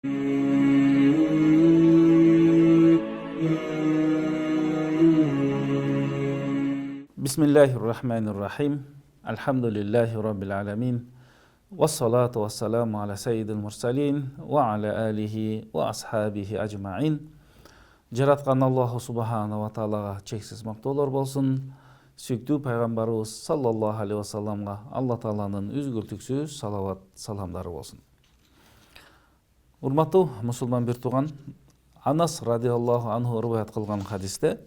Bismillahirrahmanirrahim. Alhamdulillahi rabbil alamin. Wassalatu wassalamu ala sayyidil mursalin wa ala alihi wa ashabihi ajma'in. Жаратқан Аллаху Субхана ва Таалаға чексіз мақтаулар болсын. Сүйікті пайғамбарымыз саллаллаху алейхи вассаламға Алла Тааланың үзгілтіксіз салават саламдары болсын. Урматтуу мұсылман бір туған Анас радиаллаху анху риваят қылған хадисте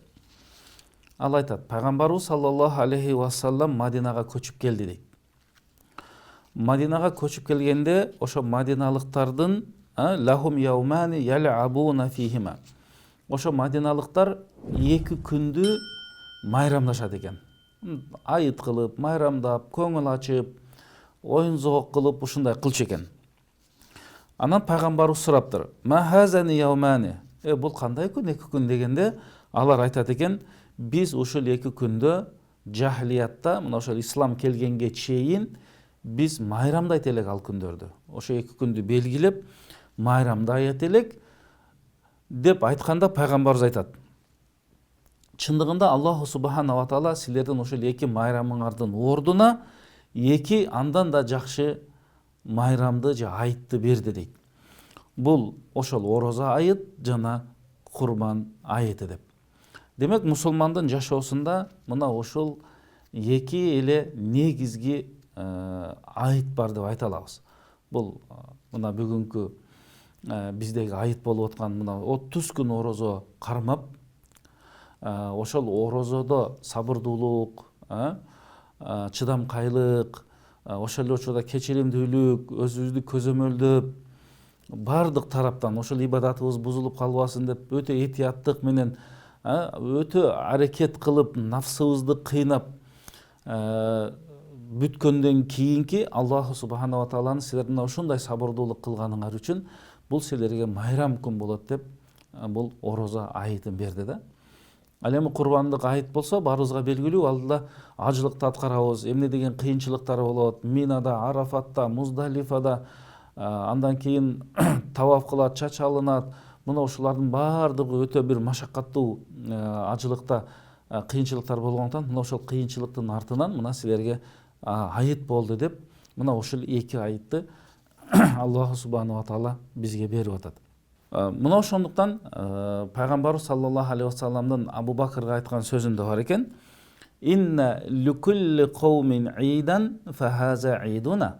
ал айтады, пайғамбарымыз саллаллаху алейхи вассалам Мадинаға көчіп келді дейді. Мадинаға көчіп келгенде ошо мадиналықтардың лахум яумани ял'абуна фихима. Ошо мадиналықтар екі күнді майрамдашады екен. Айыт қылып, майрамдап, көңіл ашып, ойын зоқ қылып, ушундай кылчу экен. Анан пайгамбарыбыз сураптыр. Ма хазани яумани. Бул кандай күн, екі күн дегенде, алар айтат экен, biz ушул екі күндө жахилиятта, мына ошол ислам келгенге чейин biz майрамдайт элек ал күндөрдү. Ошо екі күндү белгилеп, майрамдайт элек деп айтканда пайгамбарыбыз айтат. Чындыгында Аллаху Субхана ва Таала силердин ошол эки майрамыңардын ордуна эки андан да жакшы майрамды же айытты берди дейт. Бул ошол ороза айыт жана курбан айыты деп. Демек мусулмандын жашоосунда мына ошол эки эле негизги айыт бар деп айта алабыз. Бул мына бүгүнкү биздеги айыт болуп аткан мына 30 күн орозо кармап, ошол орозодо сабырдуулук, чыдамкайлык, ошол эле учурда кечиримдүүлүк, өзүбүздү көзөмөлдөп, бардык тараптан ошол ибадатыбыз бузулуп калбасын деп өтө этияттык менен, өтө аракет кылып, нафсыбызды кыйнап бүткөндөн кийинки Аллаху Субхана ва Тааланын силердин ушундай сабырдуулук кылганыңар үчүн бул силерге майрам күн болот деп бул ороза айытын берди да. Ал эми курбандык айыт болсо баарыбызга белгилүү, алда ажылыкты аткарабыз, эмне деген кыйынчылыктар болот, Минада, Арафатта, Муздалифада, андан кийин таваф кылат, чач алынат. Мына ушулардын баардыгы өтө бир машаккаттуу ажылыкта кыйынчылыктар болгондуктан, мына ошол кыйынчылыктын артынан мына силерге айыт болду деп, мына ошол эки айытты Аллаху Субхана ва Таала бизге берип атат. Мына ошондуктан пайгамбарыбыз саллаллаху алейхи вассаламдын Абу Бакырга айткан сөзүндө бар экен: "Инна ликулли каумин идан фахаза идуна".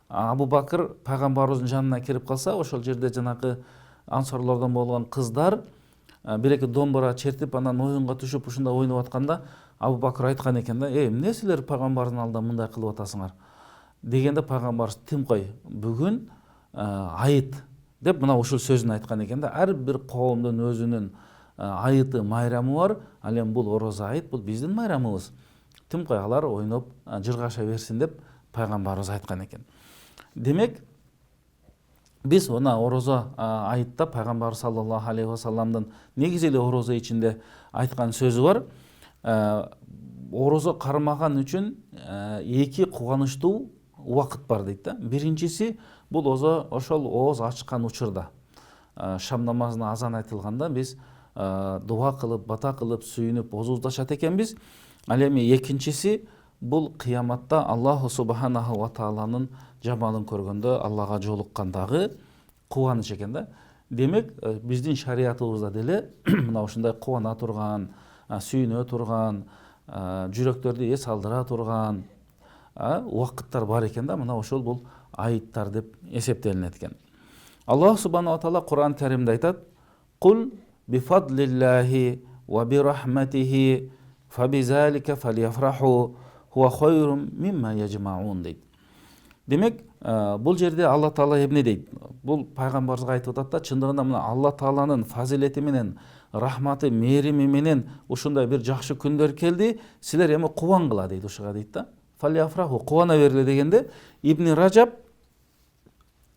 Абу Бакыр пайгамбарыбыздын жанына кирип калса, ошол жерде жанакы ансорлордон болгон кыздар бир-эки домбура чертип, анан оюнга түшүп ушундай ойноп атканда, Абу Бакыр айткан экен да: "Эмне силер пайгамбардын алдында мындай кылып атасыңар?" Дегенде пайгамбарыбыз: "Тим кой, бүгүн айыт" деп мына ушул сөзүн айткан экен да. Ар бир коомдун өзүнүн айыты, майрамы бар. Ал эми бул ороза айыт, бул биздин майрамыбыз. Тим кой, алар ойноп, жыргаша берсин деп пайгамбарыбыз айткан экен. Демек, биз мына ороза айытта пайгамбар саллаллаху алейхи вассаламдын негизи эле ороза ичинде айткан сөзү бар. Орозо кармаган үчүн эки кубанычтуу убакыт бар дейт да. Биринчиси бул ошол ооз ачкан учурда, шам намазына азан айтылганда биз дуа кылып, бата кылып, сүйүнүп, озуздашат экенбиз. Ал эми экинчиси бул кыяматта Аллаху Субханаху ва Тааланын жамалын көргөндө Аллага жолуккандагы кубаныч экен да. Демек, биздин шариятыбызда деле мына ушундай кубана турган, сүйүнө турган, жүрөктөрдү эс алдыра турган убакыттар бар экен да. Мына ошол бул айыттар деп эсептелинет экен. Аллах Субхана ва Таала Кур'ан Каримде айтат: "Кул бифадлиллахи ва бирахматихи фабизалика фалияфраху хуа хойрум мимма яжмаун" дейт. Демек, бул жерде Алла Таала эмне дейт? Бул пайгамбарыбызга айтып атат да, чындыгында мына Алла Тааланын фазилети менен, рахматы, мээрими менен ушундай бир жакшы күндөр келди, силер эми кубангыла дейт ушуга дейт да. Фалияфраху, кубана бергиле дегенде Ибн Ражаб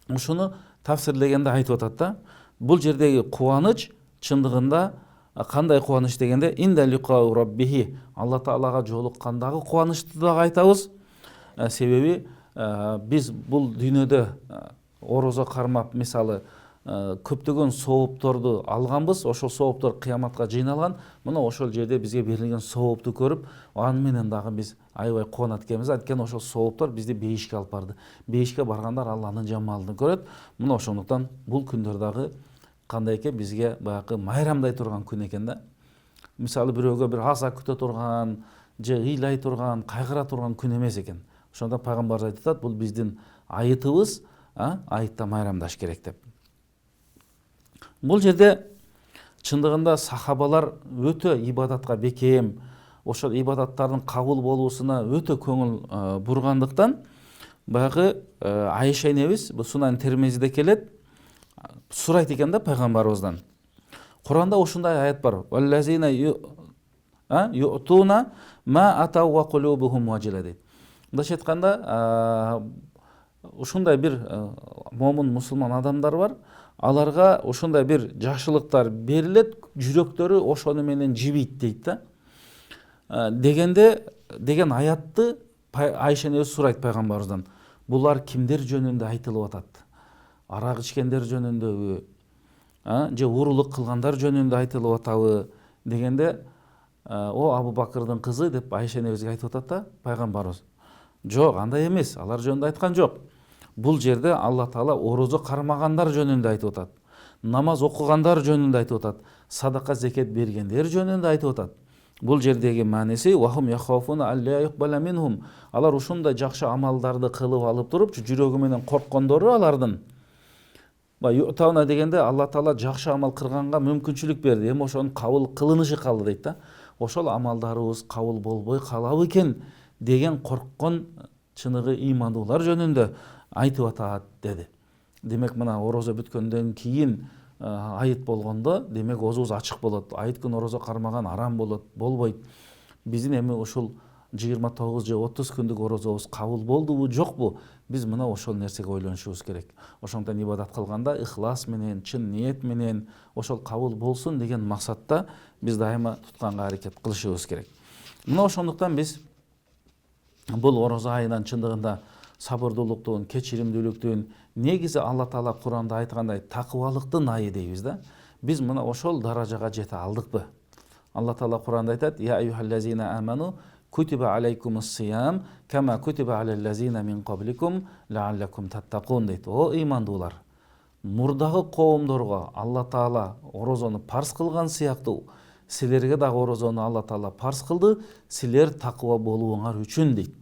ушуну тафсирлегенде айтып атат да. Бул жердеги кубаныч чындыгында кандай кубаныч дегенде инда лиқау раббихи, Алла Таалага жолуккандагы кубанычты да айтабыз. Себеби биз бул дүйнөдө орозо кармап, мисалы көптөгөн соопторду алганбыз, ошол сооптор кыяматка жыйналган. Мына ошол жерде бизге берилген соопту көрүп, аны менен дагы биз аябай кубанат экенбиз. Анткени ошол сооптор бизди бейишке алып барды. Бейишке баргандар Алланын жамалын көрөт. Мына ошондуктан бул күндөр дагы кандай экен, бизге баягы майрамдай турган күн экен да. Мисалы бирөөгө бир аза күтө турган, же ыйлай турган, кайгыра турган күн эмес экен. Ошондо пайгамбарыбыз айтып атат, бул биздин айытыбыз, айытта майрамдаш керек деп. Бул жерде чындыгында сахабалар өтө ибадатка бекем, ошол ибадаттардын кабыл болуусуна өтө көңүл бургандыктан баягы Айша энебиз, бул Сунан Термизиде келет, сурайт экен да пайгамбарыбыздан. Куранда ушундай аят бар: "Валлазина ю'туна ма атау ва кулубухум важила" дейт. Мындайча айтканда, ушундай бир момун мусулман адамдар бар, аларга ошондой бир жакшылыктар берилет, жүрөктөрү ошону менен жибийт дейт да. Деген аятты Айша энебиз сурайт пайгамбарыбыздан. Булар кимдер жөнүндө айтылып атат? Арак ичкендер жөнүндөбү? Же урулук кылгандар жөнүндө айтылып атабы дегенде, о Абу Бакырдын кызы деп Айша энебизге айтып атат да пайгамбарыбыз. Жок, андай эмес, алар жөнүндө айткан жок. Бул жерде Алла Таала орозо кармагандар жөнүндө айтып атат. Намаз окугандар жөнүндө айтып атат. Садака зекет бергендер жөнүндө айтып атат. Бул жердеги мааниси вахум яхафуна алла юкбала минхум. Алар ушундай жакшы амалдарды кылып алып туруп, жүрөгү менен корккондору алардын. Ю'тауна дегенде Алла Таала жакшы амал кылганга мүмкүнчүлүк берди. Эми ошонун кабыл кылынышы калды дейт да. Ошол амалдарыбыз кабыл болбой калабы экен деген корккон чыныгы ыймандуулар жөнүндө айтып атат деди. Демек мына орозо бүткөндөн кийин айыт болгондо, демек оозубуз ачык болот. Айыт күн орозо кармаган арам болот, болбойт. Биздин эми ушул 29 же 30 күндүк орозобуз кабыл болдубу, жокпу? Биз мына ошол нерсеге ойлонушубуз керек. Ошондон ибадат кылганда ыхлас менен, чын ниет менен ошол кабыл болсун деген максатта биз дайыма тутканга аракет кылышыбыз керек. Мына ошондуктан биз бул орозо айынан чындыгында сабырдуулуктун, кечиримдүүлүктүн, негизи Алла Таала Куранда айткандай такыбалыктын айы дейбиз да. Биз мына ошол даражага жете алдыкпы? Алла Таала Куранда айтат: "Я айюхаллазина аману кутиба алейкумус сиям кама кутиба алаллазина мин кабликум лааллакум таттакун" дейт. О ыймандуулар, мурдагы коомдорго Алла Таала орозону парз кылган сыяктуу силерге дагы орозону Алла Таала парз кылды, силер такыба болууңар үчүн дейт.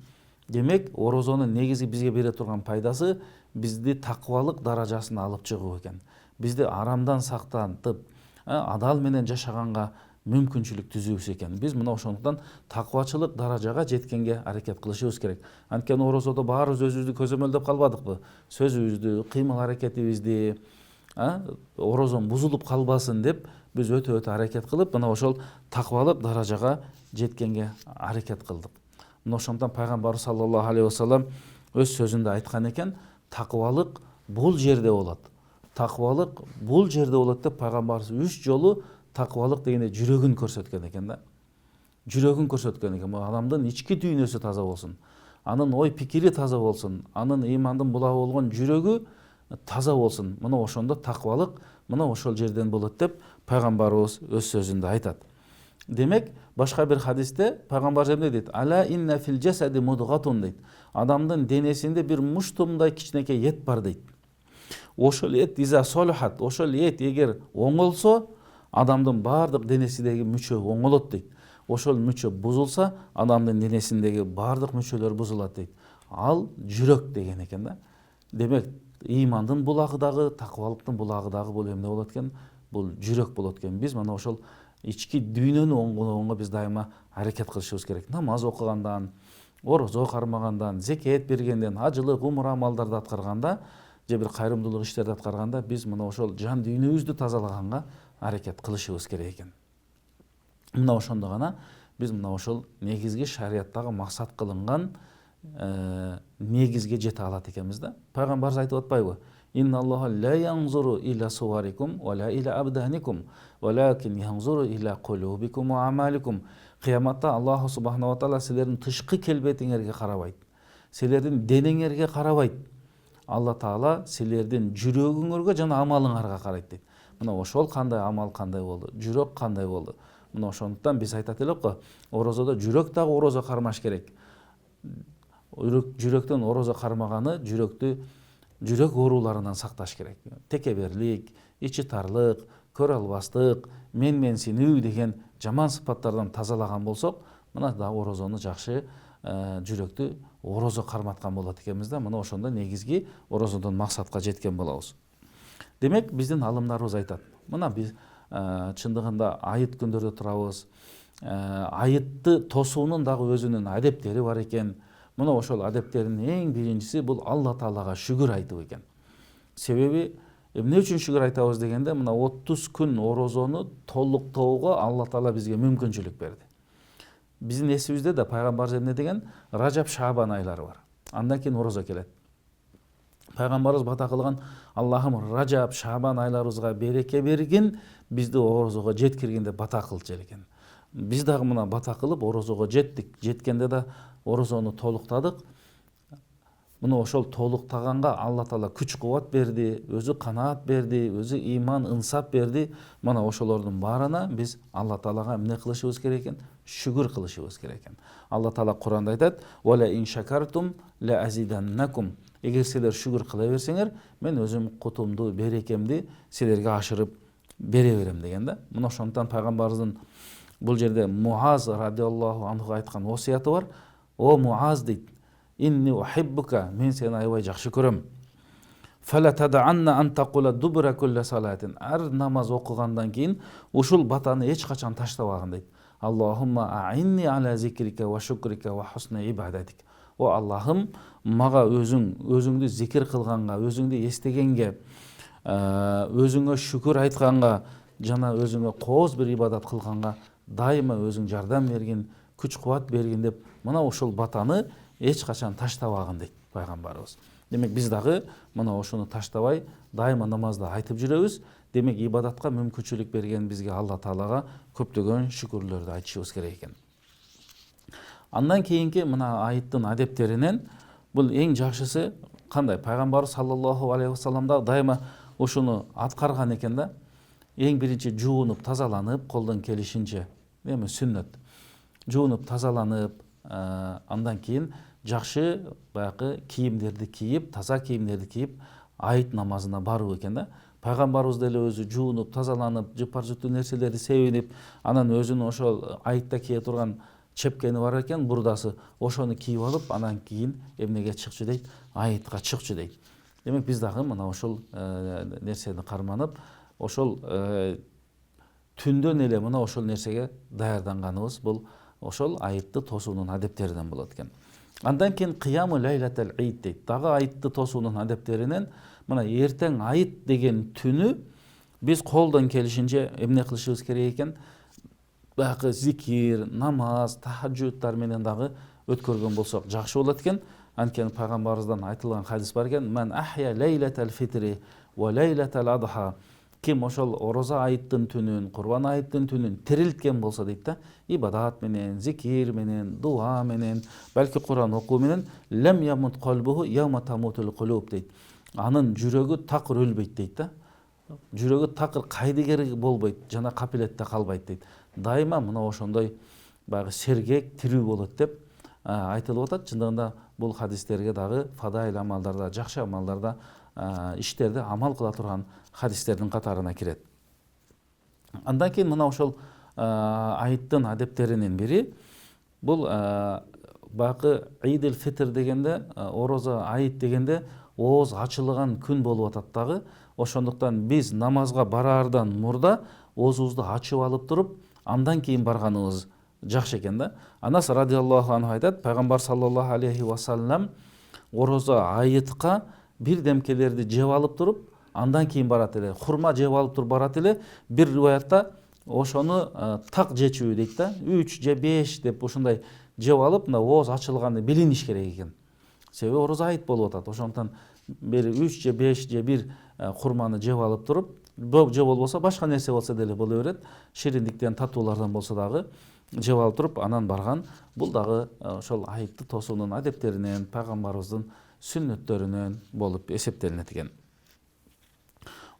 Демек, орозонун негизи бизге бере турган пайдасы бизди такыбалык даражасына алып чыгуу экен. Бизди арамдан сактантып, адал менен жашаганга мүмкүнчүлүк түзүүбүз экен. Биз мына ошондуктан такыбачылык даражага жеткенге аракет кылышыбыз керек. Анткени орозодо баарыбыз өзүбүздү көзөмөлдөп калбадыкпы? Сөзүбүздү, кыймыл аракетибизди, орозон бузулуп калбасын деп биз өтө аракет кылып, мына ошол такыбалык даражага жеткенге аракет кылдык. Мына ошондон пайгамбар саллаллаху алейхи вассалам өз сөзүндө айткан экен: такыбалык бул жерде болот. Такыбалык бул жерде болот деп пайгамбарыбыз 3 жолу такыбалык дегенде жүрөгүн көрсөткөн экен да. Жүрөгүн көрсөткөн экен. Адамдын ички дүйнөсү таза болсун, анын ой пикири таза болсун, анын ыймандын булагы болгон жүрөгү таза болсун. Мына ошондо такыбалык мына ошол жерден болот деп пайгамбарыбыз өз сөзүндө айтат. Демек, башка бир хадисте пайгамбар эмне дейт? Ала инна фил жасади мудгатун дейт. Адамдын денесинде бир муштумдай кичинекей эт бар дейт. Ошол эт иза солихат, ошол эт эгер оңолсо, адамдын баардык денесиндеги мүчө оңолот дейт. Ошол мүчө бузулса, адамдын денесиндеги баардык мүчөлөр бузулат дейт. Ал жүрөк деген экен да. Демек, ыймандын булагы дагы, такыбалыктын булагы дагы бул эмне болот экен? Бул жүрөк болот экен. Биз мына ошол ички дүйнөнү оңгоого биз дайыма аракет кылышыбыз керек. Намаз окугандан, орозо кармагандан, зекет бергенден, ажылык, умур амалдарды аткарганда, же бир кайрымдуулук иштерди аткарганда биз мына ошол жан дүйнөбүздү тазалаганга аракет кылышыбыз керек экен. Мына ошондо гана биз мына ошол негизги шарияттагы максат кылынган негизге жете алат экенбиз да. Пайгамбарыбыз айтып атпайбы? Инна Аллаха ла янзуру иля суварикум ва ла иля абданикум, валакин янзуру иля кулубикум ва амаликум. Кыяматта Аллах субханаху ва таала силердин тышкы келбетиңерге карабайт. Силердин денеңерге карабайт. Алла Таала силердин жүрөгүңөргө жана амалыңарга карайт дейт. Мына ошол кандай амал кандай болду, жүрөк кандай болду. Мына ошондуктан биз айтат элек го, орозодо жүрөк дагы орозо кармаш керек. Жүрөктөн орозо кармаганы жүрөк ооруларынан сакташ керек. Текеберлик, ичи тарлык, көрө албастык, менсинүү деген жаман сыпаттардан тазалаган болсок, мына да орозону жакшы жүрөктү орозо карматкан болот экенбиз да. Мына ошондо негизги орозодон максатка жеткен болобуз. Демек биздин алымдарыбыз айтат. Мына биз чындыгында айыт күндөрдө турабыз. Айытты тосуунун дагы өзүнүн адептери бар экен. Мына ошол адептердин эң биринчиси бул Алла Таалага шүгүр айтуу экен. Себеби эмне үчүн шүгүр айтабыз дегенде, мына 30 күн орозону толуктоого Алла Таала бизге мүмкүнчүлүк берди. Биздин эсибизде да пайгамбарыбыз эмне деген? Ражаб, Шабан айлары бар. Андан кийин орозо келет. Пайгамбарыбыз бата кылган: Аллахым Ражаб, Шабан айларыбызга береке бергин, бизди орозого жеткиргин деп бата кылчу экен. Биз дагы мына бата кылып орозого жеттик. Жеткенде да орозону толуктадык. Мына ошол толуктаганга Алла Таала күч кубат берди, өзү канаат берди, өзү иман, ынсап берди. Мына ошолордун баарына биз Алла Таалага эмне кылышыбыз керек экен? Шүгүр кылышыбыз керек экен. Алла Таала Куранда айтат: "Ва ла ин шакартум ла азиданнакум". Эгер силер шүгүр кыла берсеңер, мен өзүм кутумду, берекемди силерге ашырып бере берем деген да. Мына ошондон пайгамбарыбыздын бул жерде Муаз радиаллаху анхуга айткан осуяты бар. О Муаз дейт: "Инни ухиббука", мен сени аябай жакшы көрөм. "Фала тадаанна ан тaqula дубра кулли салатин". Ар намаз окугандан кийин ушул батаны эч качан таштабагын дейт. "Аллахумма а'инни ала зикрика ва шукрика ва хусни ибадатик". О Аллахым, мага өзүңдү зикир кылганга, өзүңдү эстегенге, өзүңө шүкүр айтканга жана өзүңө кооз бир ибадат кылганга дайыма өзүң жардам бергин, күч кубат бергин деп мына ошол батаны эч качан таштабагын дейт пайгамбарыбыз. Демек биз дагы мына ошону таштабай дайыма намазда айтып жүрөбүз. Демек ибадатка мүмкүнчүлүк берген бизге Алла Таалага көптөгөн шүкүрлөрдү айтышыбыз керек экен. Андан кийинки мына айыттын адептеринен бул эң жакшысы кандай? Пайгамбар саллаллаху алейхи вассалам да дайыма ушуну аткарган экен да. Эң биринчи жуунуп, тазаланып, колдон келишинче, эми сүннөт. Жуунуп, тазаланып, андан кийин жакшы баягы кийимдерди кийип, таза кийимдерди кийип, айыт намазына баруу экен да. Пайгамбарыбыз деле өзү жуунуп, тазаланып, жыпар жуту нерселерди себинип, анан өзүнүн ошол айытта кие турган чепкени бар экен, бурдасы, ошону кийип алып, анан кийин эмнеге чыкчу дейт? Айытка чыкчу дейт. Демек биз дагы мына ошол нерсени карманып, ошол түндөн эле мына ошол нерсеге даярданганыбыз бул ошол айытты тосуунун адептеринен болот экен. Андан кийин кыяму лайлатал ийд дейт. Дагы айытты тосуунун адептеринен мына эртең айыт деген түнү биз колдон келишинче эмне кылышыбыз керек экен? Баягы зикир, намаз, тахаджудтар менен дагы өткөргөн болсок жакшы болот экен. Анткени пайгамбарыбыздан айтылган хадис бар экен: "Ман ахя лайлатал фитри ва лайлатал адха". Ким ошол ороза айыттын түнүн, курбан айыттын түнүн тирилткен болсо дейт да, ибадат менен, зикир менен, дуа менен, балки Куран окуу менен, лам ямут qalbuhu yawma tamutul qulub дейт. Анын жүрөгү такыр өлбөйт дейт да. Жүрөгү такыр кайдыгер болбойт, жана капилетте калбайт дейт. Дайыма мына ошондой баягы сергек, тирүү болот деп айтылып атат. Чындыгында бул хадистерге дагы фадаил амалдарда, жакшы амалдарда, иштерде амал кыла турган хадистердин катарына кирет. Андан кийин мына ошол айыттын адептеринин бири бул баягы Идил Фитр дегенде, орозо айыт дегенде ооз ачылган күн болуп атат дагы. Ошондуктан биз намазга бараардан мурда оозубузду ачып алып туруп, андан кийин барганыбыз жакшы экен да. Анас радиаллаху анху айтат: Пайгамбар саллаллаху алейхи вассалам орозо айытка бир демкелерди жеп алып туруп, андан кийин барат эле. Хурма жеп алып туруп барат эле. Бир риваятта ошону так жечүү дейт да. 3 же 5 деп ушундай жеп алып, мына ооз ачылганды билиниш керек экен. Себеби орозо айыт болуп атат. Ошондуктан бир 3 же 5 же 1 хурманы жеп алып туруп, же болбосо башка нерсе болсо деле боло берет. Шириндиктен, татуулардан болсо дагы жеп алып туруп анан барган. Бул дагы ошол айытты тосуунун адептеринен, пайгамбарыбыздын сүннөттөрүнөн болуп эсептелинет экен.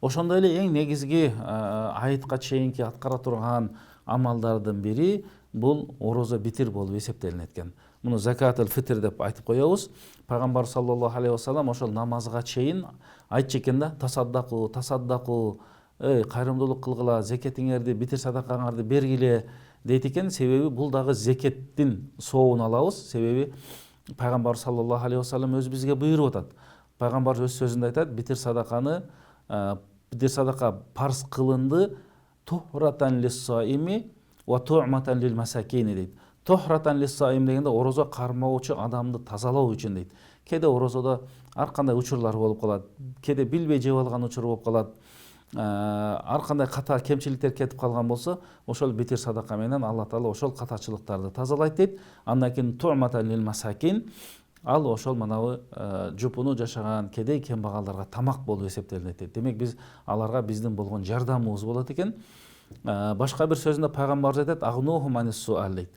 Ошондой эле эң негизги айытка чейинки аткара турган амалдардын бири бул орозо битир болуп эсептелинет экен. Муну закатул фитр деп айтып коебуз. Пайгамбар саллаллаху алейхи вассалам ошол намазга чейин айтчу экен да: тасаддаку, тасаддаку, кайрымдуулук кылгыла, зекетиңерди, битир садакаңарды бергиле дейт экен. Себеби бул дагы зекеттин сообун алабыз. Себеби Пайгамбар саллаллаху алейхи вассалам өзү бизге буйруп атат. Пайгамбар өз сөзүндө айтат: битир садака парз кылынды тухратан лиссаими ва туъматан лил масакини дейт. Тухратан лиссаим дегенде орозо кармоочу адамды тазалоо үчүн дейт. Кээде орозодо ар кандай учурлар болуп калат, кээде билбей жеп алган учур болуп калат, ар кандай ката кемчиликтер кетип калган болсо, ошол битир садака менен Алла Таала ошол катачылыктарды тазалайт дейт. Андан кийин туъматан лил масакин, ал ошол манабы жупуну жашаган кедей кембагалдарга тамак болуп эсептелинет дейт. Демек биз аларга биздин болгон жардамыбыз болот экен. Башка бир сөзүндө пайгамбарыбыз айтат: агнухум анис суал дейт.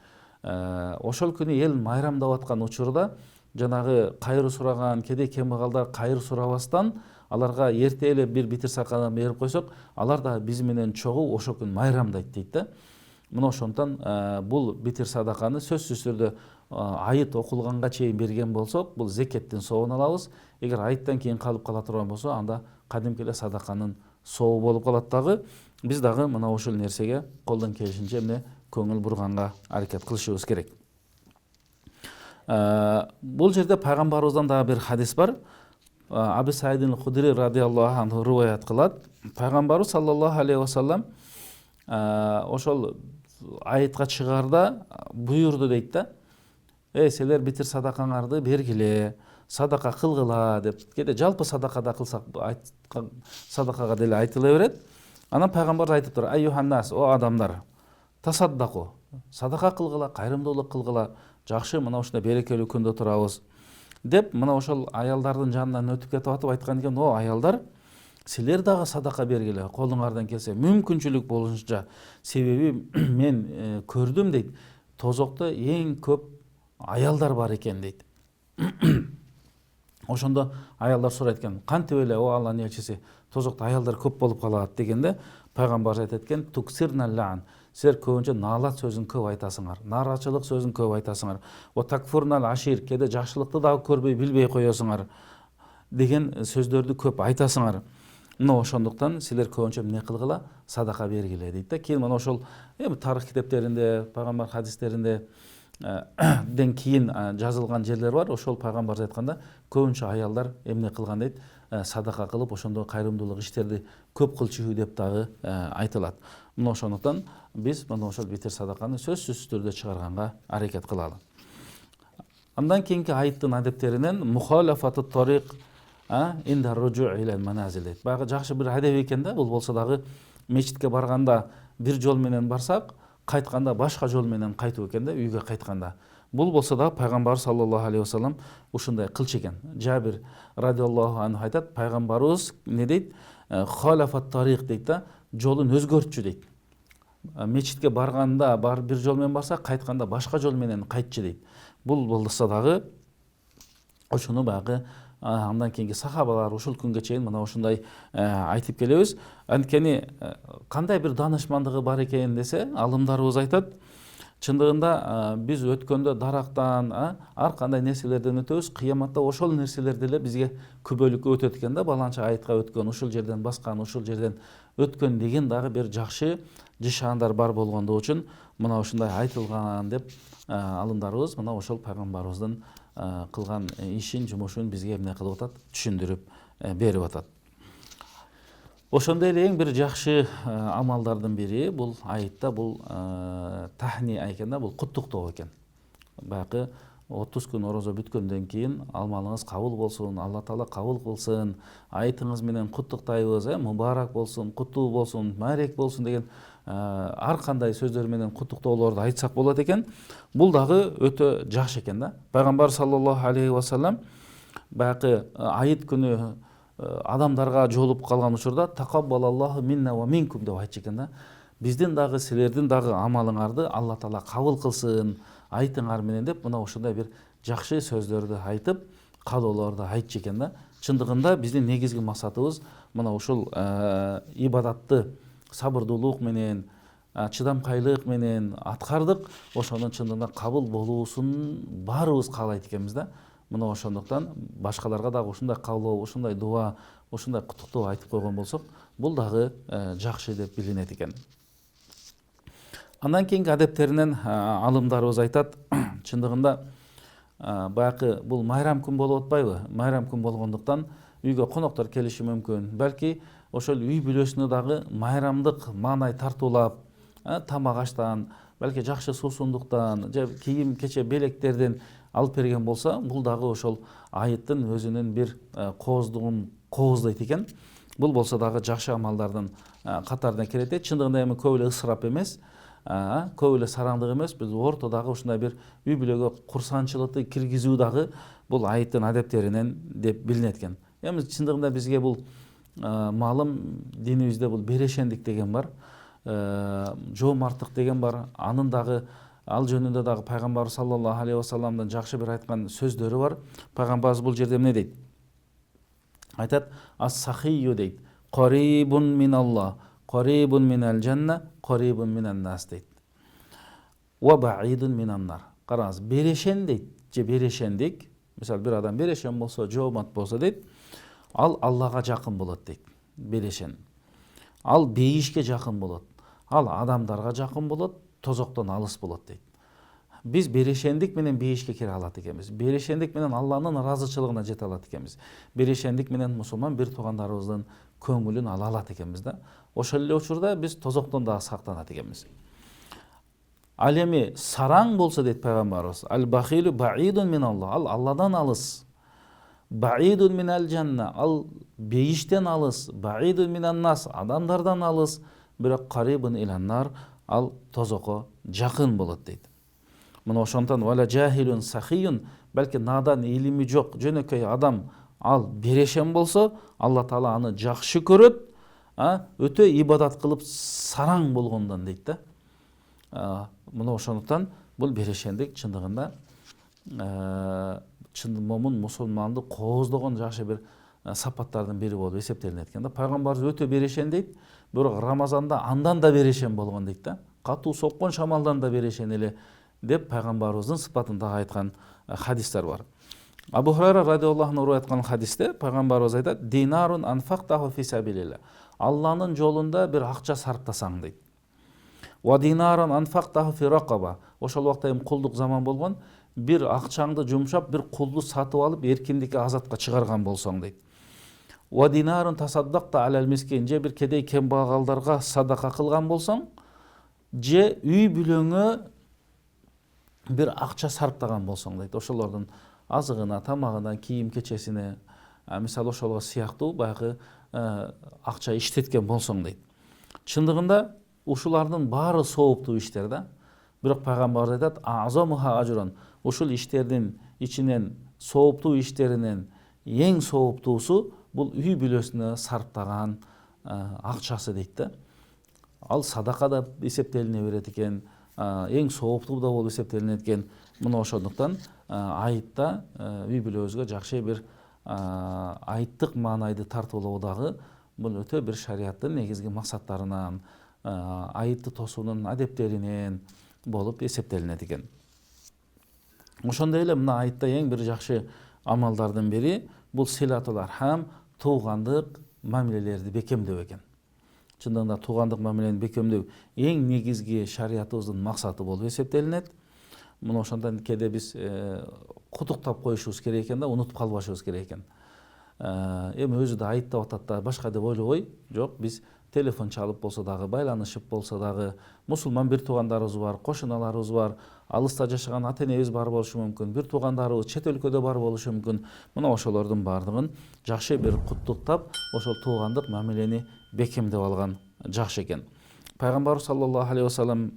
Ошол күнү эл майрамдап аткан учурда жанагы кайры сураган кедей кембагалдар кайры сурабастан аларга эрте эле бир битир садаканы берип койсок, алар да биз менен чогуу ошол күн майрамдайт дейт да. Мына ошондон бул битир садаканы сөзсүз түрдө айыт окулганга чейин берген болсок, бул зекеттин сообун алабыз. Эгер айыттан кийин калып кала турган болсо, анда кадимки эле садаканын сообу болуп калат дагы. Биз дагы мына ошол нерсеге колдон келишинче эмне көңүл бурганга аракет кылышыбыз керек. Бул жерде пайгамбарыбыздан дагы бир хадис бар. Абу Саид аль-Худри радиаллаху анху риваят кылат. Пайгамбарыбыз саллаллаху алейхи вассалам ошол айытка чыгарда буйурду дейт да: силер битир садакаңарды бергиле, садака кылгыла деп. Кээде жалпы садакада кылсак садакага деле айтыла берет. Анан пайгамбар айтып тур: айюханнас, о адамдар, тасаддаку, садака кылгыла, кайрымдуулук кылгыла, жакшы мына ушундай берекелүү күндө турабыз деп, мына ошол аялдардын жанынан өтүп кетип атып айткан экен: о аялдар, силер дагы садака бергиле, колуңардан келсе, мүмкүнчүлүк болушунча. Себеби мен көрдүм дейт, тозокто эң көп аялдар бар экен дейт. Ошондо аялдар сурайт экен: кантип эле о Алланын элчиси, тозокто аялдар көп болуп калат дегенде, пайгамбар айтат экен: туксирналлаан, силер көбүнчө наалат сөзүн көп айтасыңар, нааразычылык сөзүн көп айтасыңар. О такфурнал ашир, кээде жакшылыкты дагы көрбөй билбей коесуңар деген сөздөрдү көп айтасыңар. Мына ошондуктан силер көбүнчө эмне кылгыла, садака бергиле дейт да. Кийин мына ошол тарых китептеринде, пайгамбар хадистеринде ден кийин жазылган жерлер бар. Ошол пайгамбар айтканда көбүнчө аялдар эмне кылган дейт, садака кылып, ошондо кайрымдуулук иштерди көп кылчу деп дагы айтылат. Мына ошондуктан биз мына ошол битир садаканы сөзсүз түрдө чыгарганга аракет кылалы. Андан кийинки айыттын адептеринен мухалафату тарик инда руджу илал маназил дейт. Баягы жакшы бир адеп экен да. Бул болсо дагы мечитке барганда бир жол менен барсак, кайтканда башка жол менен кайтуу экен да, үйгө кайтканда. Бул болсо да пайгамбар саллаллаху алейхи вассалам ушундай кылчу экен. Жабир радиаллаху анху айтат: пайгамбарыбыз не дейт? Халафат тарик дейт да, жолун өзгөртчү дейт. Мечитке барганда бир жол менен барса, кайтканда башка жол менен кайтчу дейт. Бул болсо дагы ошону баягы андан кийинки сахабалар ушул күнгө чейин мына ушундай айтып келебиз. Анткени кандай бир данышмандыгы бар экен десе, алымдарыбыз айтат: чындыгында биз өткөндө дарактан, ар кандай нерселерден өтөбүз, кыяматта ошол нерселер деле бизге күбөлүккө өтөт экен да. Баланча айытка өткөн, ушул жерден баскан, ушул жерден өткөн деген дагы бир жакшы жишандар бар болгондугу үчүн мына ушундай айтылган деп алымдарыбыз мына ошол пайгамбарыбыздын кылган ишин, жумушун бизге эмне кылып атат, түшүндүрүп берип атат. Ошондой эле эң бир жакшы амалдардын бири бул айытта бул тахни экен да, бул куттуктоо экен. Баягы 30 күн орозо бүткөндөн кийин алмалыңыз кабыл болсун, Алла Таала кабыл кылсын, айтыңыз менен куттуктайбыз, мубарак болсун, куттуу болсун, маарек болсун деген ар кандай сөздөр менен куттуктоолорду айтсак болот экен. Бул дагы өтө жакшы экен да. Пайгамбар саллаллаху алейхи вассалам баягы айыт күнү адамдарга жолуп калган учурда такаббалаллаху минна ва минкум деп айтчу экен да. Биздин дагы силердин дагы амалыңарды Алла Таала кабыл кылсын, айтыңар менен деп мына ошондой бир жакшы сөздөрдү айтып, каалоолорду айтчу экен да. Чындыгында биздин негизги максатыбыз мына ушул ибадатты сабырдуулук менен, чыдамкайлык менен аткардык. Ошонун чындыгында кабыл болуусун баарыбыз каалайт экенбиз да. Мына ошондуктан башкаларга дагы ушундай каалоо, ушундай дуа, ушундай куттуктоо айтып койгон болсок, бул дагы жакшы деп билинет экен. Андан кийинки адептеринен алымдарыбыз айтат, чындыгында баягы бул майрам күн болуп атпайбы? Майрам күн болгондуктан үйгө коноктор келиши мүмкүн. Балки ошол үй бүлөсүнө дагы майрамдык маанай тартуулап, тамак аштан, балки жакшы суусундуктан, же кийим кече белектерден алып берген болса, бул дагы ошол айыттын өзүнүн бир кооздугун кооздойт экен. Бул болсо дагы жакшы амалдардын катарына кирет. Чындыгында эми көп эле ысырап эмес, көп эле сараңдык эмес, биз ортодагы ушундай бир үй бүлөгө курсанчылыкты киргизүү дагы бул айыттын адептеринен деп билинет экен. Эми чындыгында бизге бул маалым динибизде бул берешендик деген бар, жоомарттык деген бар. Анын дагы ал жөнүндө дагы пайгамбар саллаллаху алейхи вассаламдын жакшы бир айткан сөздөрү бар. Пайгамбарыбыз бул жерде эмне дейт? Айтат: ас-сахию дейт. Qaribun minallah, qaribun minal janna, qaribun minan nas дейт. Wa ba'idun minan nar. Караңыз, берешен дейт, же берешендик. Мисалы бир адам берешен болсо, жоомат болсо дейт, ал Аллага жакын болот дейт. Берешен. Ал бейишке жакын болот. Ал адамдарга жакын болот, тозоктон алыс болот дейт. Биз берешендик менен бейишке кире алат экенбиз. Берешендик менен Алланын ыраазычылыгына жете алат экенбиз. Берешендик менен мусулман бир туугандарыбыздын көңүлүн ала алат экенбиз да. Ошол эле учурда биз тозоктон дагы сактанат экенбиз. Ал эми сараң болсо дейт пайгамбарыбыз, ал-бахилу баидун миналлах, ал Алладан алыс. Баидун минал жанна, ал бейиштен алыс. Баидун минан нас, адамдардан алыс. Бирок карибун илан нар, ал тозокко жакын болот дейт. Мына ошондон вала жахилун сахиюн, балки надан, илими жок, жөнөкөй адам ал берешен болсо, Алла Таала аны жакшы көрөт, өтө ибадат кылып сараң болгондон дейт да. Мына ошондуктан бул берешендик чындыгында момун мусулманды кооздогон жакшы бир сапаттардын бири болуп эсептелинет экен да. Пайгамбарыбыз өтө берешен дейт, бирок Рамазанда андан да берешен болгон дейт да. Катуу соккон шамалдан да берешен эле деп пайгамбарыбыздын сыпатында айткан хадистер бар. Абу Хурайра радиаллаху анху айткан хадисте пайгамбарыбыз айтат: "Динарун анфактаху фи сабилилла". Алланын жолунда бир акча сарптасаң дейт. "Ва динарун анфактаху фи ракаба". Ошол убакта эми кулдук заман болгон, бир акчаңды жумшап, бир кулду сатып алып, эркиндикке азатка чыгарган болсоң дейт. "Ва динарун тасаддакта алал мискин", же бир кедей кембагалдарга садака кылган болсоң, же үй бүлөңө бир акча сарптаган болсоң дейт. Ошолордун азыгына, тамагына, кийим кечесине, мисалы ошолго сыяктуу баягы акча иштеткен болсоң дейт. Чындыгында ушулардын баары сооптуу иштер да. Бирок пайгамбар айтат: "Азамуха ажрон". Ушул иштердин ичинен, сооптуу иштеринен эң сооптуусу бул үй бүлөсүнө сарптаган акчасы дейт да. Ал садака да эсептелине берет экен, эң сооптуу да болуп эсептелинет экен. Мына ошондуктан айытта үй бүлөбүзгө жакшы бир айыттык маанайды тартуулоо дагы бул өтө бир шариаттын негизги максаттарынан, айытты тосуунун адептеринен болуп эсептелинет экен. Ошондой эле мына айытта эң бир жакшы амалдардын бири бул силатул архам, туугандык мамилелерди бекемдөө экен. Чындыгында туугандык мамилени бекемдөө эң негизги шариятыбыздын максаты болуп эсептелинет. Мына ошондон кээде биз кутуктап коюшубуз керек экен да, унутуп калбашыбыз керек экен. Эми өзү да айыттап атат да, башка деп ойлобой, жок, биз телефон чалып болсо дагы, байланышып болсо дагы, мусулман бир туугандарыбыз бар, кошуналарыбыз бар, алыста жашаган ата энебиз бар болушу мүмкүн, бир туугандарыбыз чет өлкөдө бар болушу мүмкүн. Мына ошолордун баардыгын жакшы бир куттуктап, ошол туугандык мамилени бекемдеп алган жакшы экен. Пайгамбар саллаллаху алейхи вассалам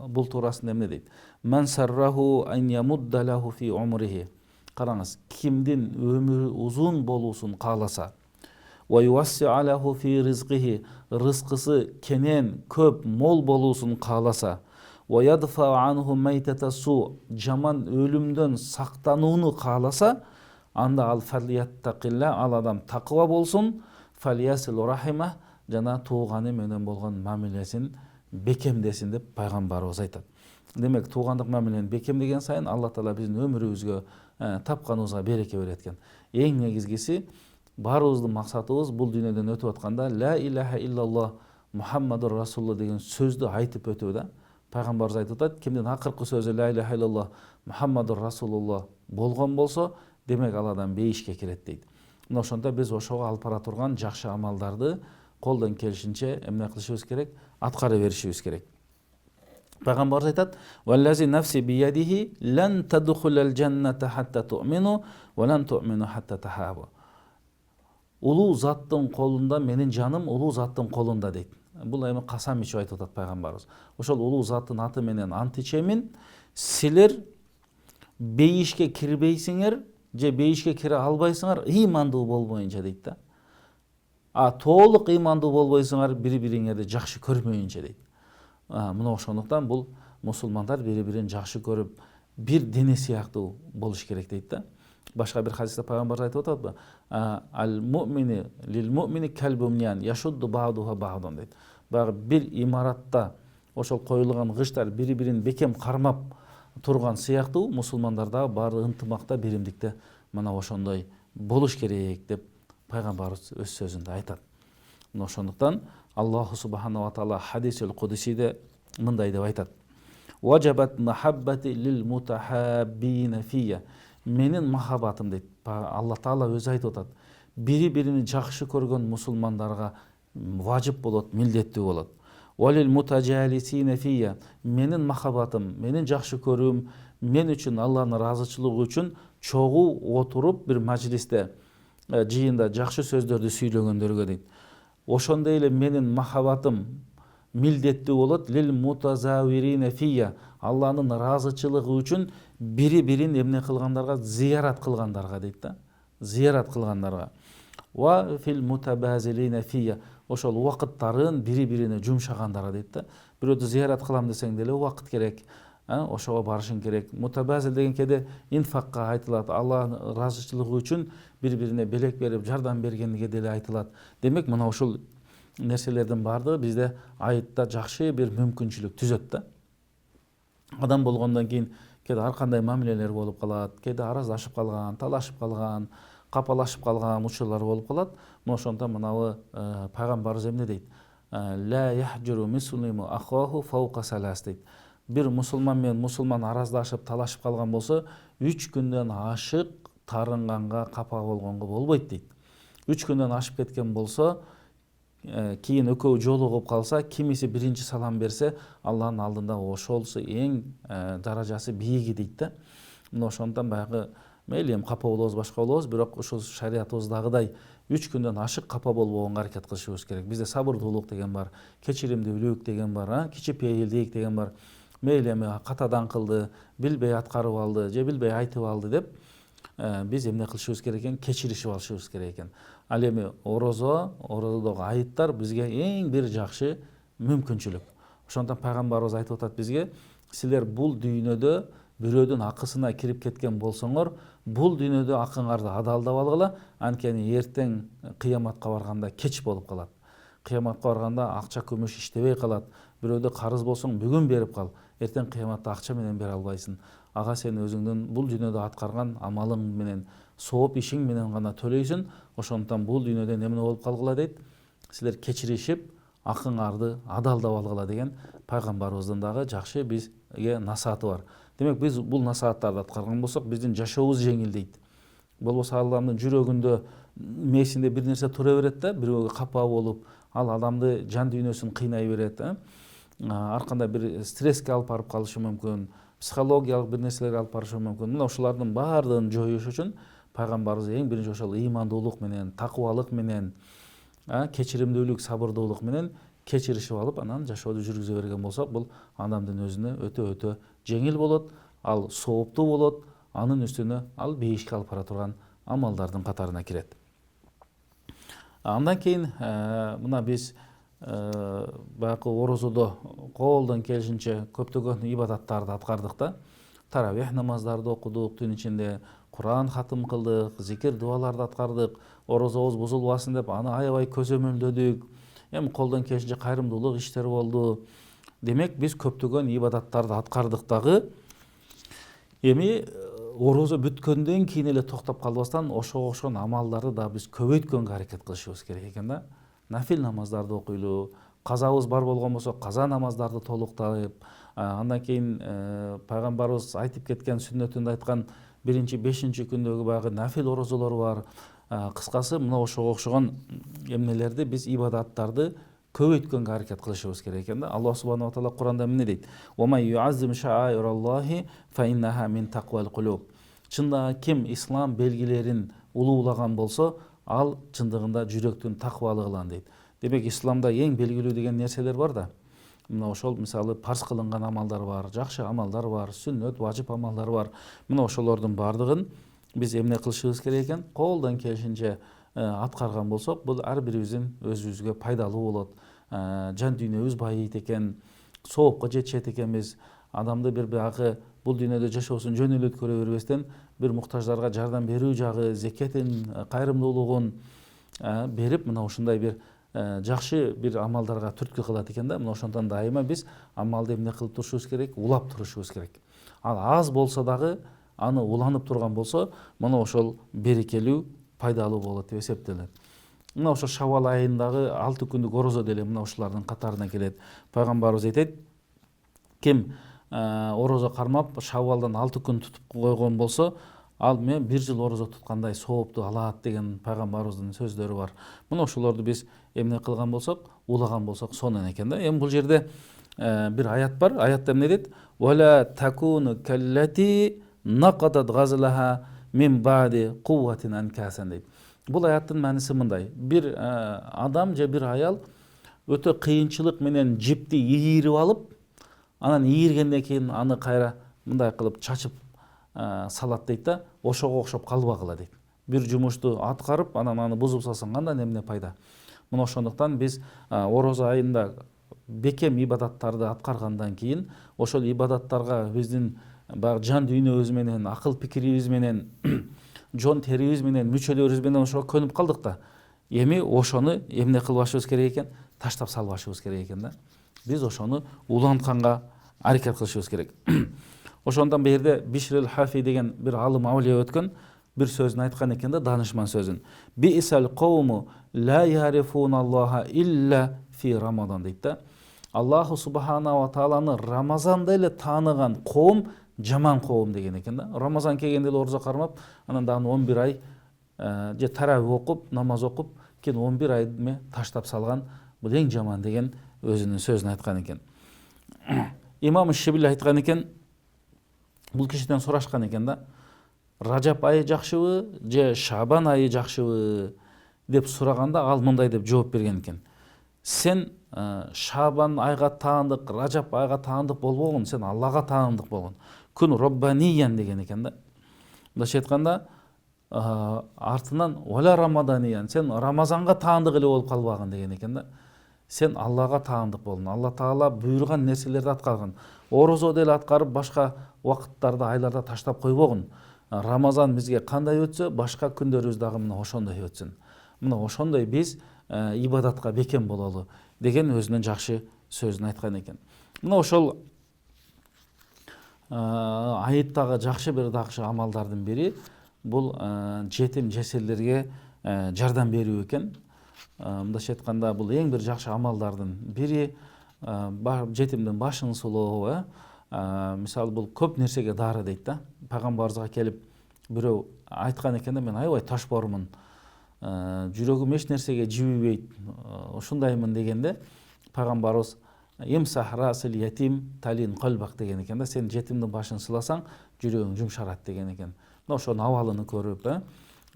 бул туурасында эмне дейт? "Ман сарраху ан ямудда лаху фи умрихи". Караңыз, кимдин өмүрү узун болуусун кааласа, "ва ювасси алаху фи ризқихи", рызкысы кенен, көп, мол болуусун кааласа, "ва ядфа анху майтата су", жаман өлүмдөн сактанууну кааласа, анда ал фалияттақилла, ал адам тақва болсун, фалиясил рахима, жана тууганы менен болгон мамилесин бекемдесин деп пайгамбарыбыз айтат. Демек туугандык мамилени бекемдеген сайын Алла Таала биздин өмүрүбүзгө, тапканыбызга береке берет экен. Эң негизгиси баарыбыздын максатыбыз бул дүйнөдөн өтүп атканда ла илаха иллаллах Мухаммадур Расулулла деген сөздү айтып өтүү да. Пайгамбарыбыз айтып атат, кимдин акыркы сөзү ла илаха иллаллах Мухаммадур Расулулла болгон болсо, демек ал адам бейишке кирет дейт. Мына ошондо биз ошого алып бара турган жакшы амалдарды колдон келишинче эмне кылышыбыз керек, аткара беришибиз керек. Пайгамбарыбыз айтат: "Валлази нафси биядихи лан тадхулал жанната хатта ту'мину ва лан ту'мину хатта тахабу." Улуу заттын колунда, менин жаным улуу заттын колунда дейт. Бул эми касам ичип айтып атат пайгамбарыбыз. Ошол улуу заттын аты менен ант ичемин, силер бейишке кирбейсиңер же бейишке кире албайсыңар ыймандуу болбоюнча дейт да. Толук ыймандуу болбойсуңар бири-бириңерди жакшы көрмөйүнчө дейт. Мына ошондуктан бул мусулмандар бири-бирин жакшы көрүп, бир дене сыяктуу болуш керек дейт да. Башка бир хадисте пайгамбар айтып атат: "Ал муъмини лил муъмини кал бумян яшудду ба'духа ба'дан" дейт. Баягы бир имаратта ошол коюлган кыштар бири-бирин бекем кармап турган сыяктуу мусулмандарда баары ынтымакта, биримдикте мына ошондой болуш керек деп пайгамбарыбыз өз сөзүндө айтат. Мына ошондуктан Аллаху субханаху ва таала хадисул кудусиде мындай деп айтат: "Ваджабат махаббати лил мутахаббина фия." Менин махаббатым дейт. Алла Таала өзү айтып атат. Бири-бирини жакшы көргөн мусулмандарга важип болот, милдеттүү болот. "Валил мутажалисина фия." Менин махаббатым, менин жакшы көрүүм мен үчүн Алланын ыраазычылыгы үчүн чогуу отуруп бир мажлисте, жыйында жакшы сөздөрдү сүйлөгөндөргө дейт. Ошондой эле менин махаббатым милдеттүү болот лил мутазавирина фия. Алланын ыраазычылыгы үчүн бири-бирин эмне кылгандарга, зиярат кылгандарга дейт да. Зиярат кылгандарга. Ва фил мутабазилина фия. Ошол убакыттарын бири-бирине жумшагандарга дейт да. Бирөөдү зиярат кылам десең деле убакыт керек. Ошого барышың керек. Мутабазил деген кеде инфакка айтылат. Алланын ыраазычылыгы үчүн бири-бирине белек берип жардам бергенге деле айтылат. Демек мына ушул нерселердин баардыгы бизде айытта жакшы бир мүмкүнчүлүк түзөт да. Адам болгондон кийин кеде ар кандай мамилелер болуп калат, кеде араздашып калган, талашып калган, капалашып калган учурлар болуп калат. Мына ошондон мынабы пайгамбарыбыз эмне дейт? Ла яхжуру муслиму ахаху фаука салас дейт. Бир мусулман менен мусулман араздашып, талашып калган болсо, 3 күндөн ашык тарынганга, капа болгонго болбойт дейт. 3 күндөн ашып кеткен болсо, кийин экөө жолугуп калса, кимиси биринчи салам берсе, Алланын алдында ошолсу эң даражасы бийиги дейт да. Мына ошондон баягы мейли эми капа болобуз, башка болобуз, бирок ушул шариятыбыздагыдай 3 күндөн ашык капа болбогонго аракет кылышыбыз керек. Бизде сабырдуулук деген бар, кечиримдүүлүк деген бар, кичипейилдик деген бар. Мейли эми катадан кылды, билбей аткарып алды, же билбей айтып алды деп биз эмне кылышыбыз керек экен? Кечиришип алышыбыз керек экен. Ал эми орозодогу айыттар бизге эң бир жакшы мүмкүнчүлүк. Ошондон пайгамбарыбыз айтып атат бизге: "Силер бул дүйнөдө бирөөдүн акысына кирип кеткен болсоңор, бул дүйнөдө акыңарды адалдап алгыла, анткени эртең кыяматка барганда кеч болуп калат. Кыяматка барганда акча күмүш иштебей калат. Бирөөдө карыз болсоң бүгүн берип кал, эртең кыяматта акча менен бере албайсың. Ага сен өзүңдүн бул дүйнөдө аткарган амалың менен, сооп ишиң менен гана төлөйсүң. Ошондон бул дүйнөдө эмне болуп калгыла" дейт. "Силер кечиришип, акыңарды адалдап алгыла" деген пайгамбарыбыздын дагы жакшы бизге насааты бар. Демек биз бул насааттарды аткарган болсок, биздин жашообуз жеңилдейт. Болбосо адамдын жүрөгүндө, мээсинде бир нерсе тура берет да, бирөөгө капа болуп, ал адамды жан дүйнөсүн кыйнай берет. Ар кандай бир стресске алып барып калышы мүмкүн, психологиялык бир нерселерге алып барышы мүмкүн. Мына ушулардын баардыгын жоюш үчүн пайгамбарыбыз эң биринчи ошол ыймандуулук менен, такыбалык менен, кечиримдүүлүк, сабырдуулук менен кечиришип алып, анан жашооду жүргүзө берген болсок, бул адамдын өзүнө өтө жеңил болот, ал сооптуу болот, анын үстүнө ал бейишке алып бара турган амалдардын катарына кирет. Андан кийин мына биз баягы орозодо колдон келишинче көптөгөн ибадаттарды аткардык да. Таравих намаздарды окудук түн ичинде, Куран хатым кылдык, зикир дуаларды аткардык, орозобуз бузулбасын деп аны аябай көзөмөлдөдүк. Эми колдон келишинче кайрымдуулук иштер болду. Демек биз көптөгөн ибадаттарды аткардык дагы. Эми орозо бүткөндөн кийин эле токтоп калбастан ошого окшогон амалдарды да биз көбөйткөнгө аракет кылышыбыз керек экен да. Нафил намаздарды окуйлу, казабыз бар болгон болсо каза намаздарды толуктайып, андан кийин пайгамбарыбыз айтып кеткен сүннөтүндө айткан 1-5 күндөгү баягы нафил орозолор бар. Кыскасы мына ошого окшогон эмнелерди биз ибадаттарды көбөйткөнгө аракет кылышыбыз керек экен да. Аллах субханаху ва таала Куранда эмне дейт? "Ва май юаззим шаайраллахи фа иннаха мин тaqвал кулуб." Чындагы ким ислам белгилерин улуулаган болсо, ал чындыгында жүрөктүн таквалыгылан дейт. Демек исламда эң белгилүү деген нерселер бар да. Мына ошол мисалы парз кылынган амалдар бар, жакшы амалдар бар, сүннөт, важип амалдар бар. Мына ошолордун бардыгын биз эмне кылышыбыз керек экен? Колдон келишинче аткарган болсок, бул ар бирибиздин өзүбүзгө пайдалуу болот. Жан дүйнөбүз байыйт экен, соопко жетишет экенбиз. Адамды бир баягы бул дүйнөдө жашоосун жөн эле өткөрө бербестен, бир муктаждарга жардам берүү жагы, зекетин, кайрымдуулугун берип, мына ушундай бир жакшы бир амалдарга түрткү кылат экен да. Мына ошондон дайыма биз амалды эмне кылып турушубуз керек? Улап турушубуз керек. Ал аз болсо дагы аны уланып турган болсо, мына ошол берекелүү, пайдалуу болот деп эсептелет. Мына ошо Шавал айындагы 6 күндүк орозо деле мына ушулардын катарына келет. Пайгамбарыбыз айтат, ким орозо кармап Шавалдан 6 күн тутуп койгон болсо, ал мен 1 жыл орозо туткандай соопту алат деген пайгамбарыбыздын сөздөрү бар. Мына ошолорду биз эмне кылган болсок, улаган болсок сонун экен да. Эми бул жерде бир аят бар. Аятта эмне дейт? "Вала такуну каллати нақадат газлаха мин бади кувватин анкасан" дейт. Бул аяттын мааниси мындай: бир адам же бир аял өтө кыйынчылык менен жипти ийирип алып, анан ийиргенден кийин аны кайра мындай кылып чачып салат дейт да. Ошого окшоп калбагыла дейт. Бир жумушту аткарып, анан аны бузуп салсаң андан эмне пайда? Мына ошондуктан биз орозо айында бекем ибадаттарды аткаргандан кийин ошол ибадаттарга биздин баягы жан дүйнөбүз менен, акыл пикирибиз менен, жон терибиз менен, мүчөлөрүбүз менен ошого көнүп калдык да. Эми ошону эмне кылбашыбыз керек экен? Таштап салбашыбыз керек экен да. Биз ошону улантканга аракет кылышыбыз керек. Ошондон бери жерде Бишрил Хафи деген бир алым авлия өткөн бир сөзүн айткан экен да, данышман сөзүн. "Би'сал кавму ла ярифуналлаха илля фи рамадан" дейт да. Аллаху субхана ва тааланы Рамазанда эле тааныган коом жаман коом деген экен да. Рамазан келгенде эле орозо кармап, анан дагы 11 ай же тарави окуп, намаз окуп, кийин 11 ай таштап салган, бул эң жаман деген өзүнүн сөзүн айткан экен. Имам Шибли айткан экен, бул кишиден сурашкан экен да, Ражап айы жакшыбы же Шабан айы жакшыбы деп сураганда ал мындай деп жооп берген экен: "Сен Шабан айга таандык, Ражап айга таандык болбогун, сен Аллага таандык болгон. Күн роббаниян" деген экен да. Мындайча айтканда, артынан "Вала рамаданиян", сен Рамазанга таандык эле болуп калбагын деген экен да. Сен Аллага таандык болдун. Алла Таала буйруган нерселерди аткарган. Орозо деле аткарып, башка убакыттарда, айларда таштап койбогун. Рамазан бизге кандай өтсө, башка күндөрүбүз дагы мына ошондой өтсүн. Мына ошондой биз ибадатка бекем бололу деген өзүнүн жакшы сөзүн айткан экен. Мына ошол айыттагы жакшы бир дагы амалдардын бири бул жетим жесирлерге жардам берүү экен. Мындайча айтканда, бул эң бир жакшы амалдардын бири. Жетимдин башын сулоо, мисалы бул көп нерсеге дары дейт да. Пайгамбарыбызга келип бирөө айткан экен да, мен аябай таш бармын, жүрөгүм эч нерсеге жибибейт, ушундаймын дегенде пайгамбарыбыз "Имсах расил ятим талин калбак" деген экен да. Сен жетимдин башын сыласаң, жүрөгүң жумшарат деген экен. Мына ошонун абалын көрүп,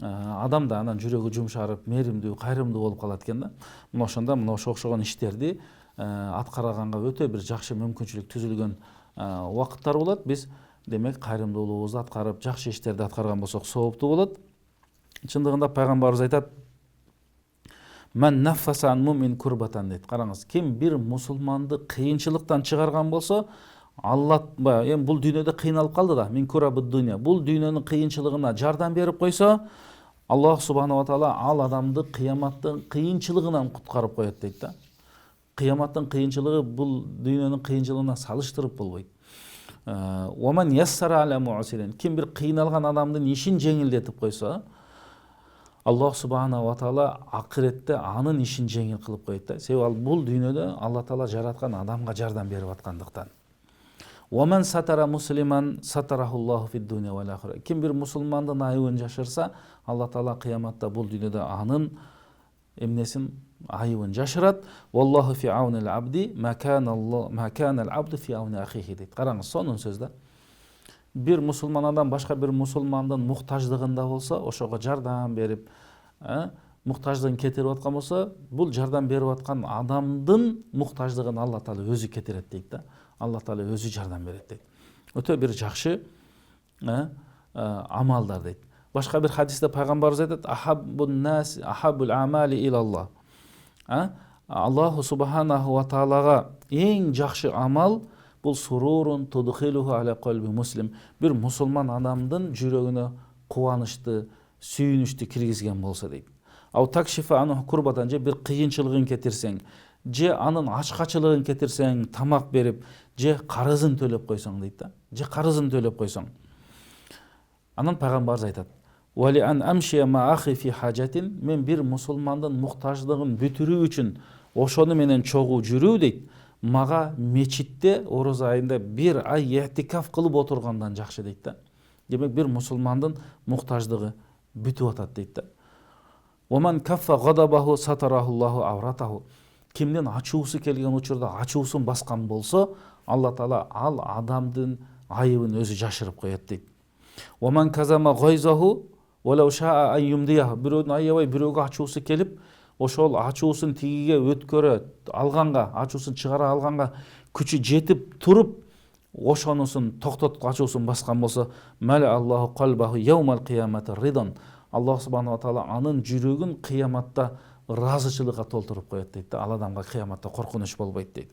адам да анан жүрөгү жумшарып, мээримдүү, кайрымдуу болуп калат экен да. Мына ошондо мына окшогон иштерди аткарганга өтө бир жакшы мүмкүнчүлүк түзүлгөн убакыттар болот. Биз демек кайрымдуулугубузду аткарып, жакшы иштерди аткарган болсок сооптуу болот. Чындыгында пайгамбарыбыз айтат: "Мен наффасан мумин курбатан" дейт. Караңыз, ким бир мусулманды кыйынчылыктан чыгарган болсо, Алла эми бул дүйнөдө кыйналып калды да, мин курабыд дүйнө. Бул дүйнөнүн кыйынчылыгына жардам берип койсо, Аллах субханала ва таала ал адамды кыяматтын кыйынчылыгынан куткарып коет дейт да. Кыяматтын кыйынчылыгы бул дүйнөнүн кыйынчылыгына салыштырып болбойт. Оман яссара аля муасирин. Ким бир кыйналган адамдын ишин жеңилдетип койсо, Аллах субханала ва таала акыретте анын ишин жеңил кылып коет да. Себеби ал бул дүйнөдө Алла таала жараткан адамга жардам берип аткандыктан. Оман сатара муслиман сатарахуллаху фид дунья вал ахира. Ким бир мусулмандын айыбын жашырса, Алла таала кыяматта бул дүйнөдө анын эмнесин айыбын жашырат. Валлаху фи аунил абди ма канал абду фи ауни ахихи дейт. Караңыз, сонун сөз да. Бир мусулман адам башка бир мусулмандын муктаждыгында болсо, ошого жардам берип, муктаждыгын кетирип аткан болсо, бул жардам берип аткан адамдын муктаждыгын Алла таала өзү кетирет дейт да. Алла таала өзү жардам берет дейт. Өтө бир жакшы амалдар дейт. Башка бир хадисте пайгамбарыбыз айтат: ахаббун нас ахаббул амали илаллах. Аллаху субханаху ва таалага эң жакшы амал бул сурурун tudkhilуху аля qalbi муслим. Бир мусулман адамдын жүрөгүнө кубанычты, сүйүнүчтү киргизген болсо дейт. Ау такшифа ану курбатан, же бир кыйынчылыгын кетирсең, же анын ачкачылыгын кетирсең, тамак берип, же карызын төлөп койсоң дейт да. Же карызын төлөп койсоң. Анан пайгамбарыбыз айтат: "Вали ан амшия ма ахи фи хажатин", мен бир мусулмандын муктаждыгын бүтүрүү үчүн ошону менен чогуу жүрүү дейт. Мага мечитте ороза айында бир ай этикаф кылып отургандан жакшы дейт да. Демек бир мусулмандын муктаждыгы бүтүп атат дейт да. Оман каффа гадабаху сатарахуллаху авратаху. Кимдин ачуусу келген учурда ачуусун баскан болсо, Алла таала ал адамдын айыбын өзү жашырып коет дейт. Оман казама гойзаху валау шаа ан юмдияху. Бирөөнүн аябай бирөөгө ачуусу келип, ошол ачуусун тигиге өткөрө алганга, ачуусун чыгара алганга күчү жетип туруп, ошонусун токтотуп ачуусун баскан болсо, мала Аллаху қалбаху яумал қиямати ридан. Аллах субханала ва таала анын жүрөгүн кыяматта ыраазычылыкка толтуруп коет дейт да. Ал адамга кыяматта коркунуч болбойт дейт.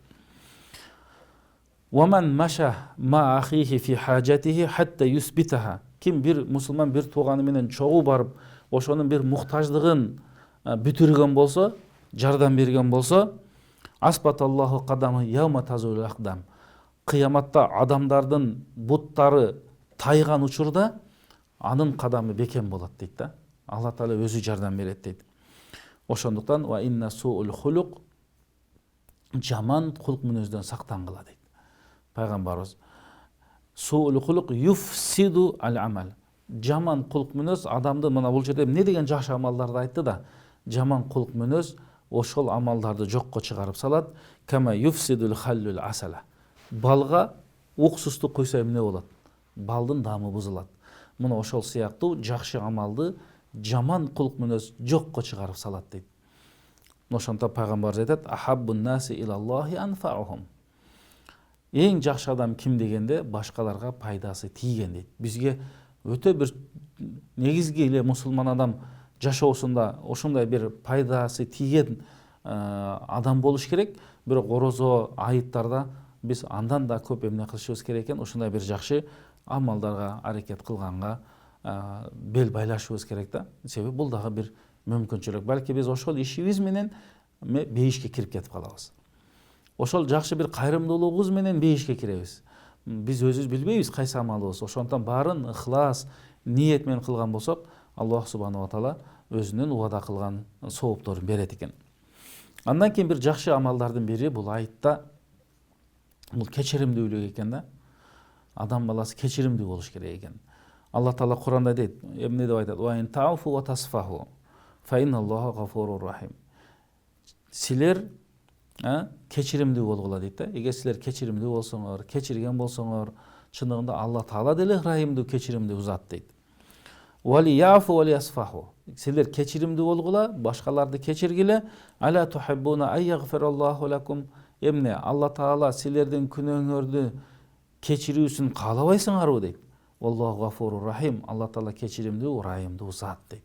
Ваман маша ма ахихи фи хажатихи хатта юсбитаха. Ким бир мусулман бир тууганы менен чогуу барып, ошонун бир муктаждыгын бүтүргөн болсо, жардам берген болсо, асбаталлаху кадамы яума тазул акдам. Кыяматта адамдардын буттары тайган учурда анын кадамы бекем болот дейт да. Алла таала өзү жардам берет дейт. Ошондуктан ва инна суул хулук, жаман кулк мүнөздөн сактангыла дейт пайгамбарыбыз. Суул хулук юфсиду ал амал. Жаман кулк мүнөз адамды, мына бул жерде эмне деген жакшы амалдарды айтты да, жаман кулк мүнөз ошол амалдарды жокко чыгарып салат. Кама юфсидул халлул асала. Балга уксусту койсо эмне болот? Балдын даамы бузулат. Мына ошол сыяктуу жакшы амалды жаман кулк мүнөз жокко чыгарып салат дейт. Ошондо пайгамбарыбыз айтат: ахаббун наси илаллахи анфаухум. Эң жакшы адам ким дегенде, башкаларга пайдасы тийген дейт. Бизге өтө бир негизги эле мусулман адам жашоосунда ошондой бир пайдасы тийген адам болуш керек. Бирок орозо, айыттарда биз андан да көп эмне кылышыбыз керек экен. Ошондой бир жакшы амалдарга аракет кылганга бел байлашыбыз керек да. Себеби бул дагы бир мүмкүнчүлүк. Балки биз ошол ишибиз менен бейишке кирип кетип калабыз. Ошол жакшы бир кайрымдуулугубуз менен бейишке киребиз. Биз өзүбүз билбейбиз кайсы амалыбыз. Ошондон баарын ыхлас, ниет менен кылган болсок, Аллах субханала ва таала өзүнүн убада кылган соопторун берет экен. Андан кийин бир жакшы амалдардын бири бул айтта бул кечиримдүүлүк экен да. Адам баласы кечиримдүү болуш керек экен. Алла таала Куранда дейт, эмне деп айтат? Ва ин тауфу ва тасфаху фа инналлаха гафурур рахим. Силер кечиримдүү болгула дейт да. Эгер силер кечиримдүү болсоңор, кечирген болсоңор, чындыгында Алла таала деле рахимдүү, кечиримдүү зат дейт. Вали яфу вали асфаху. Силер кечиримдүү болгула, башкаларды кечиргиле. Ала тухиббуна ай ягфираллаху лакум. Эмне Алла таала силердин күнөөңөрдү кечирүүсүн каалабайсыңарбы дейт. Аллаху гафурур рахим. Алла таала кечиримдүү, рахимдүү зат дейт.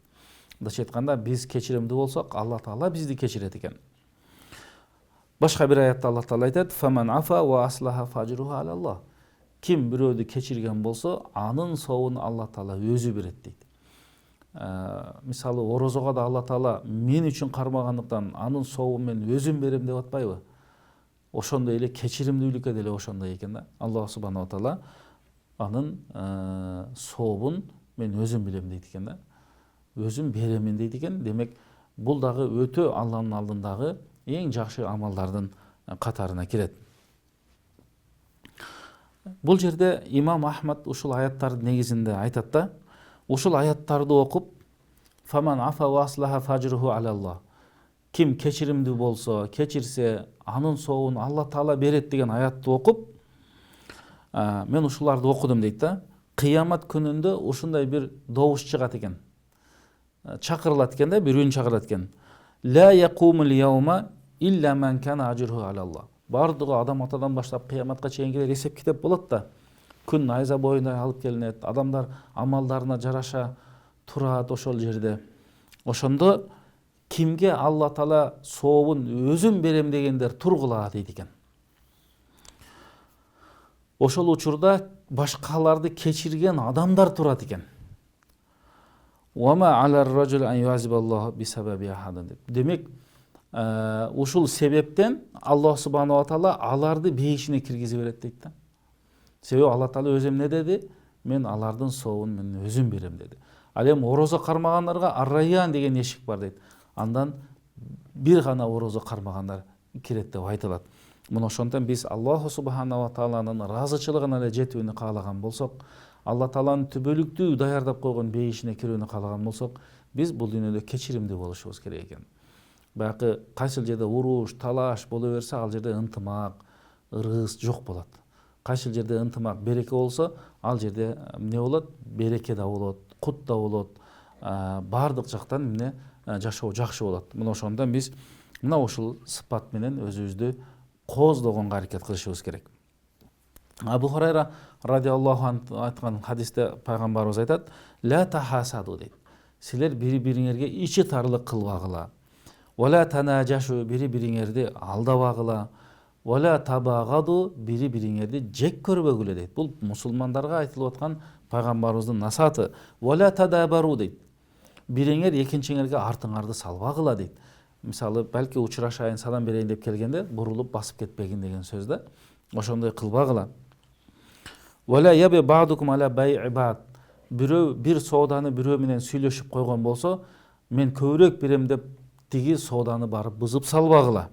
Мындайча айтканда, биз кечиримдүү болсок, Алла таала бизди кечирет экен. Башка бир аятта Алла таала айтат: "Фаман афа ва аслаха фажруха алаллах". Ким бирөөдү кечирген болсо, анын сообун Алла Таала өзү берет дейт. Мисалы орозого да Алла Таала мен үчүн кармагандыктан анын сообун мен өзүм берем деп атпайбы? Ошондой эле кечиримдүүлүккө деле ошондой экен да. Аллах субханала таала анын сообун мен өзүм билем дейт экен да. Өзүм беремин дейт экен. Демек, бул дагы өтө Алланын алдындагы эң жакшы амалдардын катарына кирет. Бул жерде имам Ахмад ушул аяттардын негизинде айтат да, ушул аяттарды окуп, фаман афа ва аслаха фажруху алаллах. Ким кечиримдүү болсо, кечирсе, анын сообун Алла Таала берет деген аятты окуп, мен ушуларды окудум дейт да. Кыямат күнүндө ушундай бир добуш чыгат экен. Чакырылат экен да, бир үн чакырат экен. Ла якумул яума илля ман кана ажруху алаллах. Бардыгы адам атадан баштап кыяматка чейинкилер эсеп китеп болот да. Күн найза боюндай алып келинет. Адамдар амалдарына жараша турат ошол жерде. Ошондо кимге Алла Таала сообун өзүм берем дегендер тургула дейт экен. Ошол учурда башкаларды кечирген адамдар турат экен. Вама алар ражул ан юазибаллаху бисабаби ахадин деп. Демек, ушул себептен Аллах субханала таала аларды бейишине киргизе берет дейт да. Себеби Алла Таала өзү эмне деди? Мен алардын сообун мен өзүм берем деди. Ал эми орозо кармагандарга ар-райян деген эшик бар дейт. Андан бир гана орозо кармагандар кирет деп айтылат. Мына ошондон биз Аллах субханала тааланын ыраазычылыгына эле жетүүнү каалаган болсок, Алла Тааланын түбөлүктүү даярдап койгон бейишине кирүүнү каалаган болсок, биз бул дүйнөдө кечиримдүү болушубуз керек экен. Баягы кайсыл жерде уруш, талаш боло берсе, ал жерде ынтымак, ыргыз жок болот. Кайсыл жерде ынтымак, береке болсо, ал жерде эмне болот? Береке да болот, кут да болот. Бардык жактан эмне жашоо жакшы болот. Мына ошондон биз мына ушул сыпат менен өзүбүздү кооздогонго аракет кылышыбыз керек. Абу Хурайра радиаллаху анху айткан хадисте пайгамбарыбыз айтат: "Ла тахасаду" дейт. Силер бири-бириңерге ичи тарлык кылбагыла. "Вала танажашу" бири-бириңерди алдабагыла. "Вала табагаду" бири-бириңерди жек көрбөгүлө дейт. Бул мусулмандарга айтылып аткан пайгамбарыбыздын насааты. "Вала тадабару" дейт. Бириңер экинчиңерге артыңарды салбагыла дейт. Мисалы, балки учурашайын, салам берейин деп келгенде бурулуп басып кетпегин деген сөз да. Ошондой кылбагыла. "Вала яби ба'дукум ала бай'i бa'д" бирөө бир сооданы бирөө менен сүйлөшүп койгон болсо, мен көбүрөөк берем деп тиги сооданы барып бузуп салбагыла.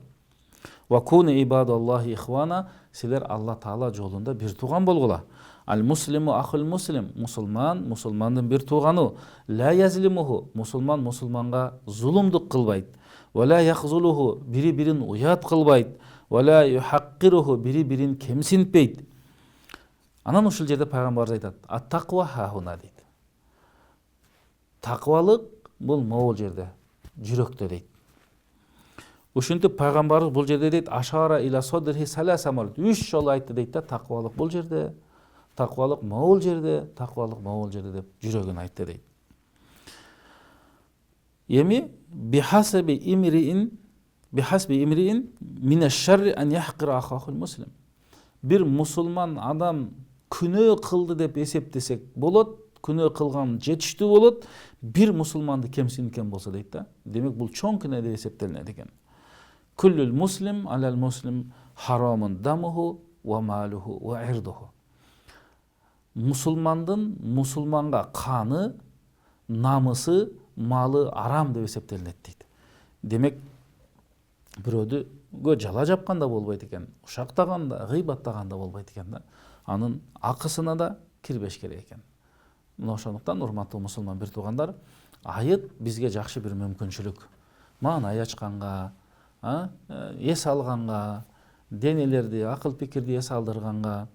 "Ва куну ибадаллахи ихвана" силер Алла Таала жолунда бир тууган болгула. "Ал муслиму ахул муслим" мусулман мусулмандын бир тууганы. "Ла язлимуху" мусулман мусулманга зулумдук кылбайт. "Вала яхзулуху" бири-бирин уят кылбайт. "Вала юхаккируху" бири-бирин кемсинтпейт. Анан ушул жерде пайгамбарыбыз айтат: "Ат-тақва хахуна" дейт. Таквалык бул могул жерде, жүрөктө дейт. Ушинтип пайгамбарыбыз бул жерде дейт: "Ашара ила содрихи саласа марат" 3 жолу айтты дейт да, таквалык бул жерде, таквалык могул жерде, таквалык могул жерде деп жүрөгүн айтты дейт. Эми бихасби имриин минаш-шарри ан яхкира ахахул муслим. Бир мусулман адам күнөө кылды деп эсептесек болот, күнөө кылган жетиштүү болот, бир мусулманды кемсинткен болсо дейт да. Демек бул чоң күнөө деп эсептелинет экен. Күллүл муслим алал муслим харамун дамуху ва малуху ва ирдуху. Мусулмандын мусулманга каны, намысы, малы арам деп эсептелинет дейт. Демек, бирөөдүгө жала жапкан да болбойт экен, ушактаган да, гыйбаттаган да болбойт экен да. Анын акысына да кирбеш керек экен. Мына ошондуктан урматтуу мусулман бир туугандар, айыт бизге жакшы бир мүмкүнчүлүк. Маанай ачканга, эс алганга, денелерди, акыл пикирди эс алдырганга,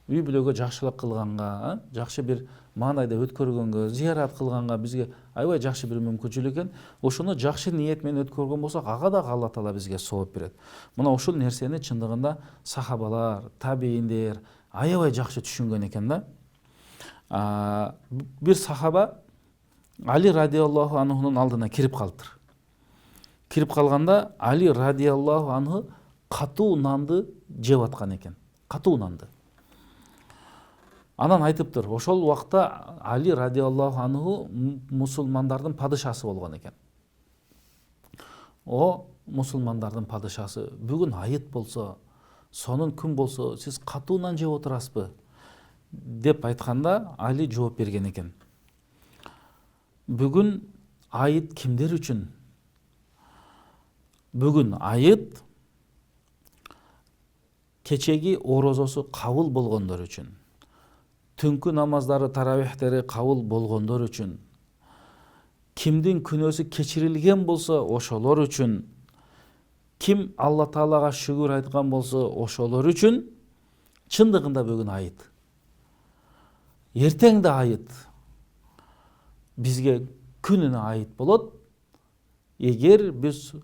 үй бүлөгө жакшылык кылганга, жакшы бир маанайда өткөргөнгө, зиярат кылганга бизге аябай жакшы бир мүмкүнчүлүк экен. Ошону жакшы ниет менен өткөргөн болсок, ага да Алла Таала бизге сооп берет. Мына ушул нерсени чындыгында сахабалар, табииндер аябай жакшы түшүнгөн экен да. Бир сахаба Али радиаллаху анхунун алдына кирип калыптыр. Кирип калганда Али радиаллаху анху катуу нанды жеп аткан экен. Катуу нанды. Анан айтыптыр, ошол убакта Али радиаллаху анху мусулмандардын падышасы болгон экен. О мусулмандардын падышасы, бүгүн айыт болсо, сонун күн болсо, сиз катуу нан жеп отурасызбы деп айтканда Али жооп берген экен. Бүгүн айыт кимдер үчүн? Бүгүн айыт кечеги орозосу кабыл болгондор үчүн, түнкү намаздары, таравихтери кабыл болгондор үчүн, кимдин күнөөсү кечирилген болсо ошолор үчүн, ким Алла Таалага шүгүр айткан болсо ошолор үчүн чындыгында бүгүн айыт. Эртең да айыт. Бизге күнүнө айыт болот. Эгер биз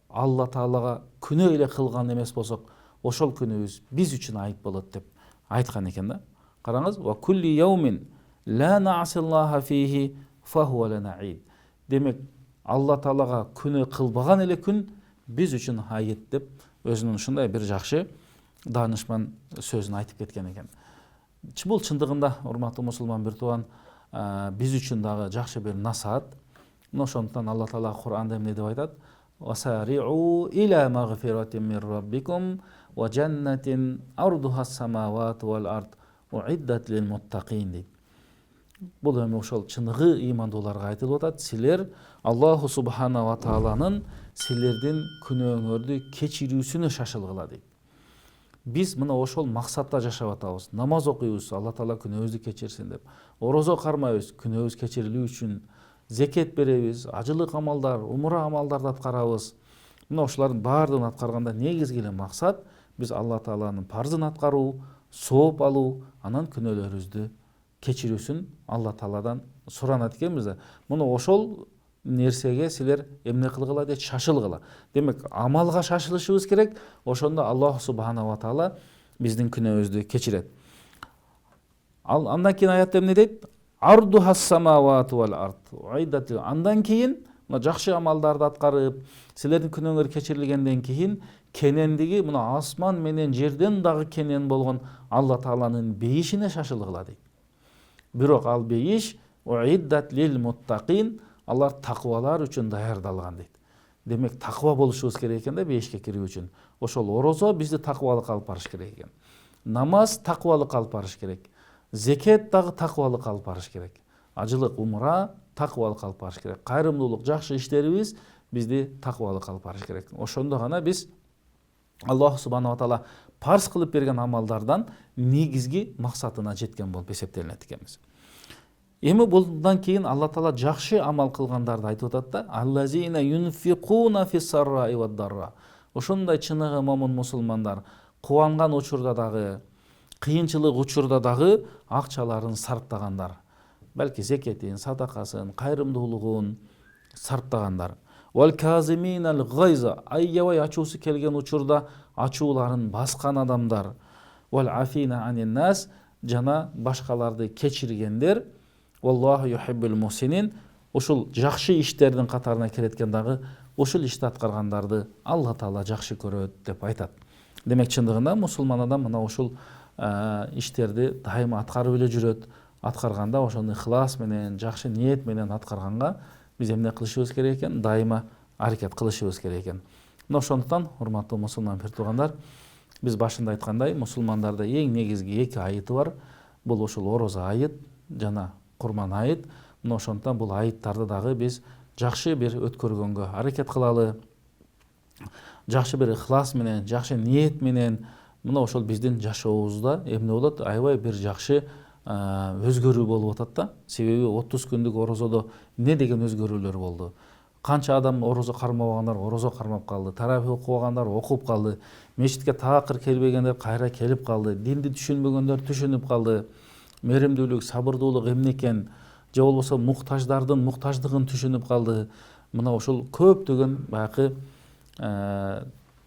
Алла Таалага күнөө эле кылган эмес болсок, ошол күнүбүз биз үчүн айыт болот деп айткан экен да. Караңыз, ва кулли яумин ла на'силлаха фихи фахуа лана ид. Демек, Алла Таалага күнөө кылбаган эле күн биз үчүн айыт деп өзүнүн ушундай бир жакшы даанышман сөзүн айтып кеткен экен. Бул чындыгында, урматтуу мусулман бир тууган, биз үчүн дагы жакшы бир насаат. Ошондуктан Алла Таала Кур'анда эмне деп айтат? Васари'у иля магфиратин мин раббикум ва жаннатин ардуха самават вал ард уиддат лил муттакин дейт. Бул эми ошол чыныгы ыймандууларга айтылып атат. Силер Аллаху субхана ва тааланын силердин күнөөңөрдү кечирүүсүнө шашылгыла дейт. Биз мына ошол максатта жашап атабыз. Намаз окуйбуз, Алла Таала күнөөбүздү кечирсин деп. Орозо кармайбыз, күнөөбүз кечирилүү үчүн. Зекет беребиз, ажылык амалдар, умра амалдарды аткарабыз. Мына ошолордун баардыгын аткарганда негизги эле максат биз Алла Тааланын парзын аткаруу, сооп алуу, анан күнөөлөрүбүздү кечирүүсүн Алла Тааладан суранат экенбиз да. Мына ошол нерсеге силер эмне кылгыла дейт? Шашылгыла. Демек, амалга шашылышыбыз керек. Ошондо Аллах субхана ва таала биздин күнөөбүздү кечирет. Андан кийин аятта эмне дейт? Ардуха самават вал ард. Андан кийин мына жакшы амалдарды аткарып, силердин күнөөңөр кечирилгенден кийин кенендиги мына асман менен жерден дагы кенен болгон Алла Тааланын бейишине шашылгыла дейт. Бирок ал бейиш уиддат лил муттакин, алар таквалар үчүн даярдалган дейт. Демек, таква болушубуз керек экен да бейишке кирүү үчүн. Ошол орозо бизди таквалык алып барыш керек экен. Намаз таквалык алып барыш керек. Зекет дагы таквалык алып барыш керек. Ажылык, умра таквалык алып барыш керек. Кайрымдуулук, жакшы иштерибиз бизди таквалык алып барыш керек. Ошондо гана биз Аллах субхана ва таала парз кылып берген амалдардан негизги максатына жеткен болуп эсептелинет экенбиз. Эми bundan кийин Алла Таала жакшы амал кылгандарды айтып атат да, аллазина юнфикуна фиссарраи ва дарра. Ошондой чыныгы момун мусулмандар кубанган учурда дагы, кыйынчылык учурда дагы акчаларын сарптагандар. Балки зекетин, садакасын, кайрымдуулугун сарптагандар. Вал казиминал гайза, аябай ачуусу келген учурда ачууларын баскан адамдар. Вал афина анин нас, жана башкаларды кечиргендер. Wallahu yuhibbul muhsinin. Ошол жакшы иштердин катарына киреткен дагы ошол ишти аткаргандарды Алла Таала жакшы көрөт деп айтат. Демек, чындыгында мусулман адам мына ошол иштерди дайыма аткарып эле жүрөт. Аткарганда ошону ихлас менен, жакшы ниет менен аткарганга биз эмне кылышыбыз керек экен? Дайыма аракет кылышыбыз керек экен. Ошондуктан, урматтуу мусулман бир туугандар, биз башында айткандай, мусулмандарда эң негизги эки айыты бар. Бул ошол орозо айыт жана Курман айыт. Мына ошондуктан бул айыттарды дагы биз жакшы бир өткөргөнгө аракет кылалы. Жакшы бир ихлас менен, жакшы ниет менен мына ошол биздин жашообузда эмне болот? Аябай бир жакшы өзгөрүү болуп атат да. Себеби 30 күндүк орозодо эмне деген өзгөрүүлөр болду? Канча адам орозо кармабагандар орозо кармап калды, таравих окубагандар окуп калды, мечитке таакыр келбегендер кайра келип калды, динди түшүнбөгөндөр түшүнүп калды. Меримдүүлүк, сабырдуулук эмне экен, же болбосо муктаждардын муктаждыгын түшүнүп калды. Мына ошол көптөгөн баягы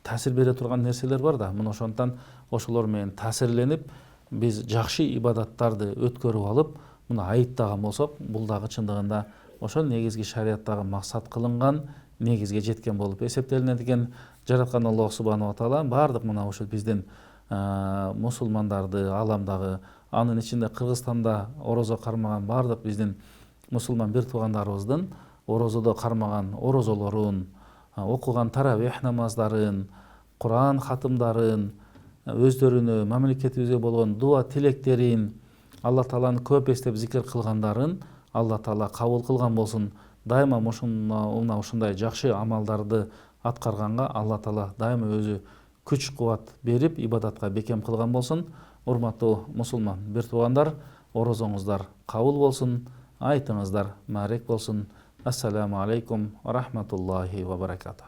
таасир бере турган нерселер бар да. Мына ошондуктан ошолор менен таасирленип, биз жакшы ибадаттарды өткөрүп алып, мына айыттаган болсок, бул дагы чындыгында ошол негизги шарияттагы максат кылынган, негизге жеткен болуп эсептелинет экен. Жараткан Аллах субхана ва таала баардык мына ошол биздин мусулмандарды аламдагы, анын ичинде Кыргызстанда орозо кармаган бардык биздин мусулман бир туугандарыбыздын орозодо кармаган орозолорун, окуган таравих намаздарын, Куран хатымдарын, өздөрүнө мамлекетибизге болгон дуа тилектерин, Алла Тааланы көп эстеп зикир кылгандарын Алла Таала кабыл кылган болсун. Дайыма ушундай жакшы амалдарды аткарганга Алла Таала дайыма өзү күч кубат берип ибадатка бекем кылган болсун. Урматтуу мусулман бир туугандар, орозоңуздар кабыл болсун, айтыңыздар маарек болсун. Ассаламу алейкум ва рахматуллахи ва баракатух.